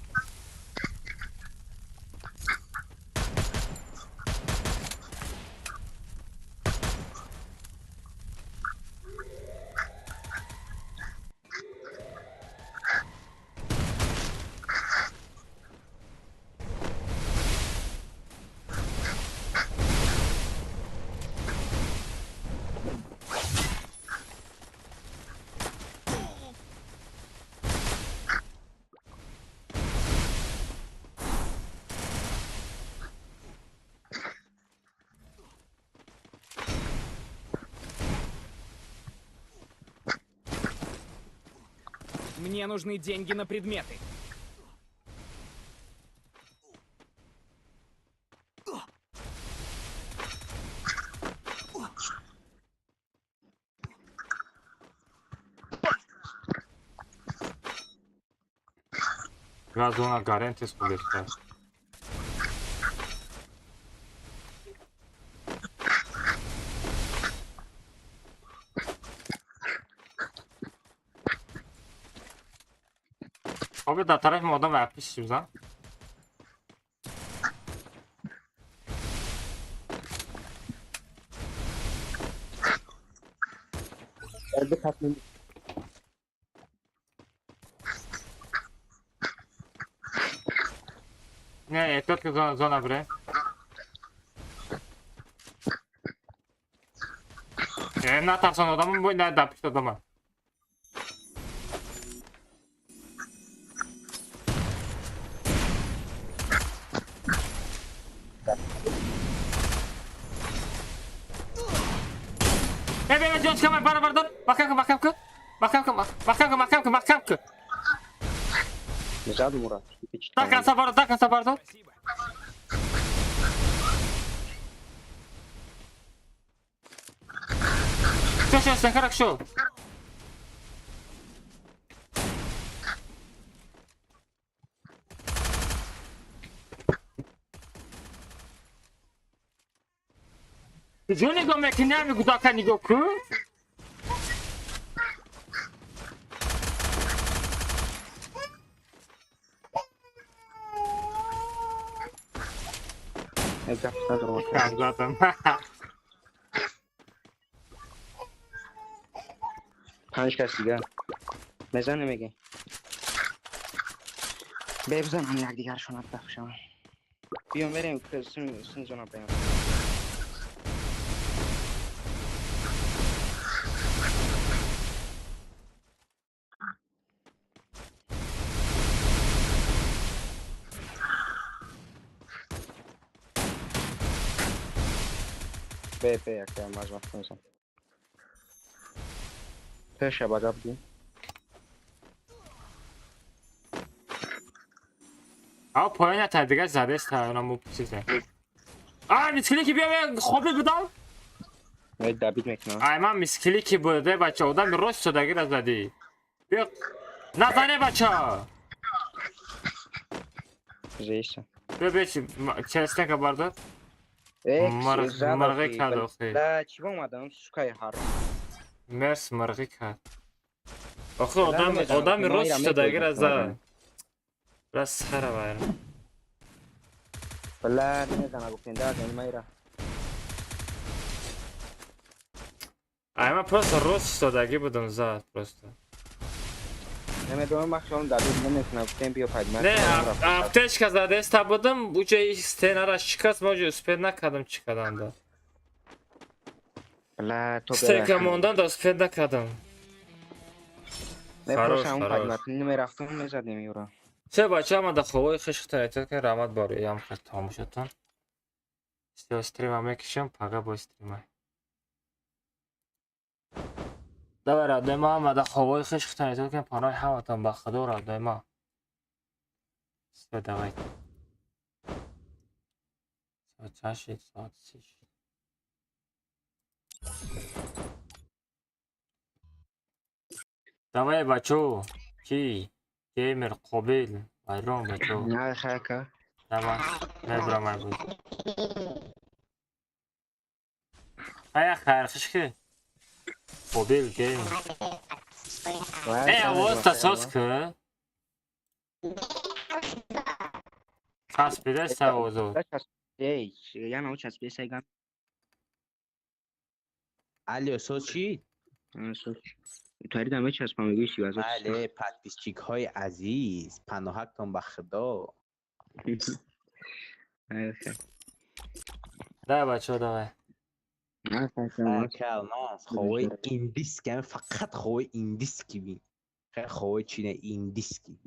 Мне нужны деньги на предметы. Газона гарантия сколько. Abi da taraf mı adam yapmışız ha? Hadi kaplan. Ne, только зона bre. Ne atarsan adamın bu ne yapmış adama? Evet, George Kamel bana pardon. Макамка. Не жаду, Мурат. Так, пардон. Все, хорошо. Джони го мекинами гудака нигоку. Zaten. پنج کس دیگه بزن میگه بزن هم یک دیگر شون بخشم بیام بریم که سن جناب بیام به یک دیگر ماز وقت کنسم تشه باید بگیم آه پایین تا دیگه زده است تا اونم چیزه میسکلی که بیام خوبی بدم دبید میکنم من میسکلی که بوده بچه آدم روش شده گیر زدی بیا نزنه بچه زیسته بیا چرسته که بردار مرغی کرد آخی لا چی با اومدم سکای هر مرس مرغی کرد آخه آدم روش شده گیر زد بس خره باید والله نمیزنه گفتین داد یعنی مایره من پروست روش شدگی بودم زد پروست نمیدونم بخشم دادید نمیتونم گفتین بیا پایدمت نه افتش که زده است بودم بوجه استینا را شکست موجه اسپید نکردم چیکردم دا والله تو استیکه موندن دا اسپید نکردم خروش خروش نمیرفتم میزدیم یورا چه بچه هم در خواه خشک تایید که رحمت باری هم خیلی تاموشتون استریم هم میکشم پاگه با استریم های دوباره رادای ما هم در خواه خشک تایید که پانای همتون بخدا رادای ما سه دوید ساعت چشید ساعت سیش دوای بچه کی گیمر قابل بایران بچه نه خیلی تمام نبرم بود ای خیر خشکی قابل گیم ای آواز تساس که چسبیده است آوازو یعنی او چسبیده سیگم علی صوت چی؟ توری دمه چسبامگی شی واسه بله پادپیسچیک های عزیز پناهتون به خدا ده بچه دوه کلماس خواه این دیسک فقط خواه این دیسکی بین خیلی خواه چینه این دیسکی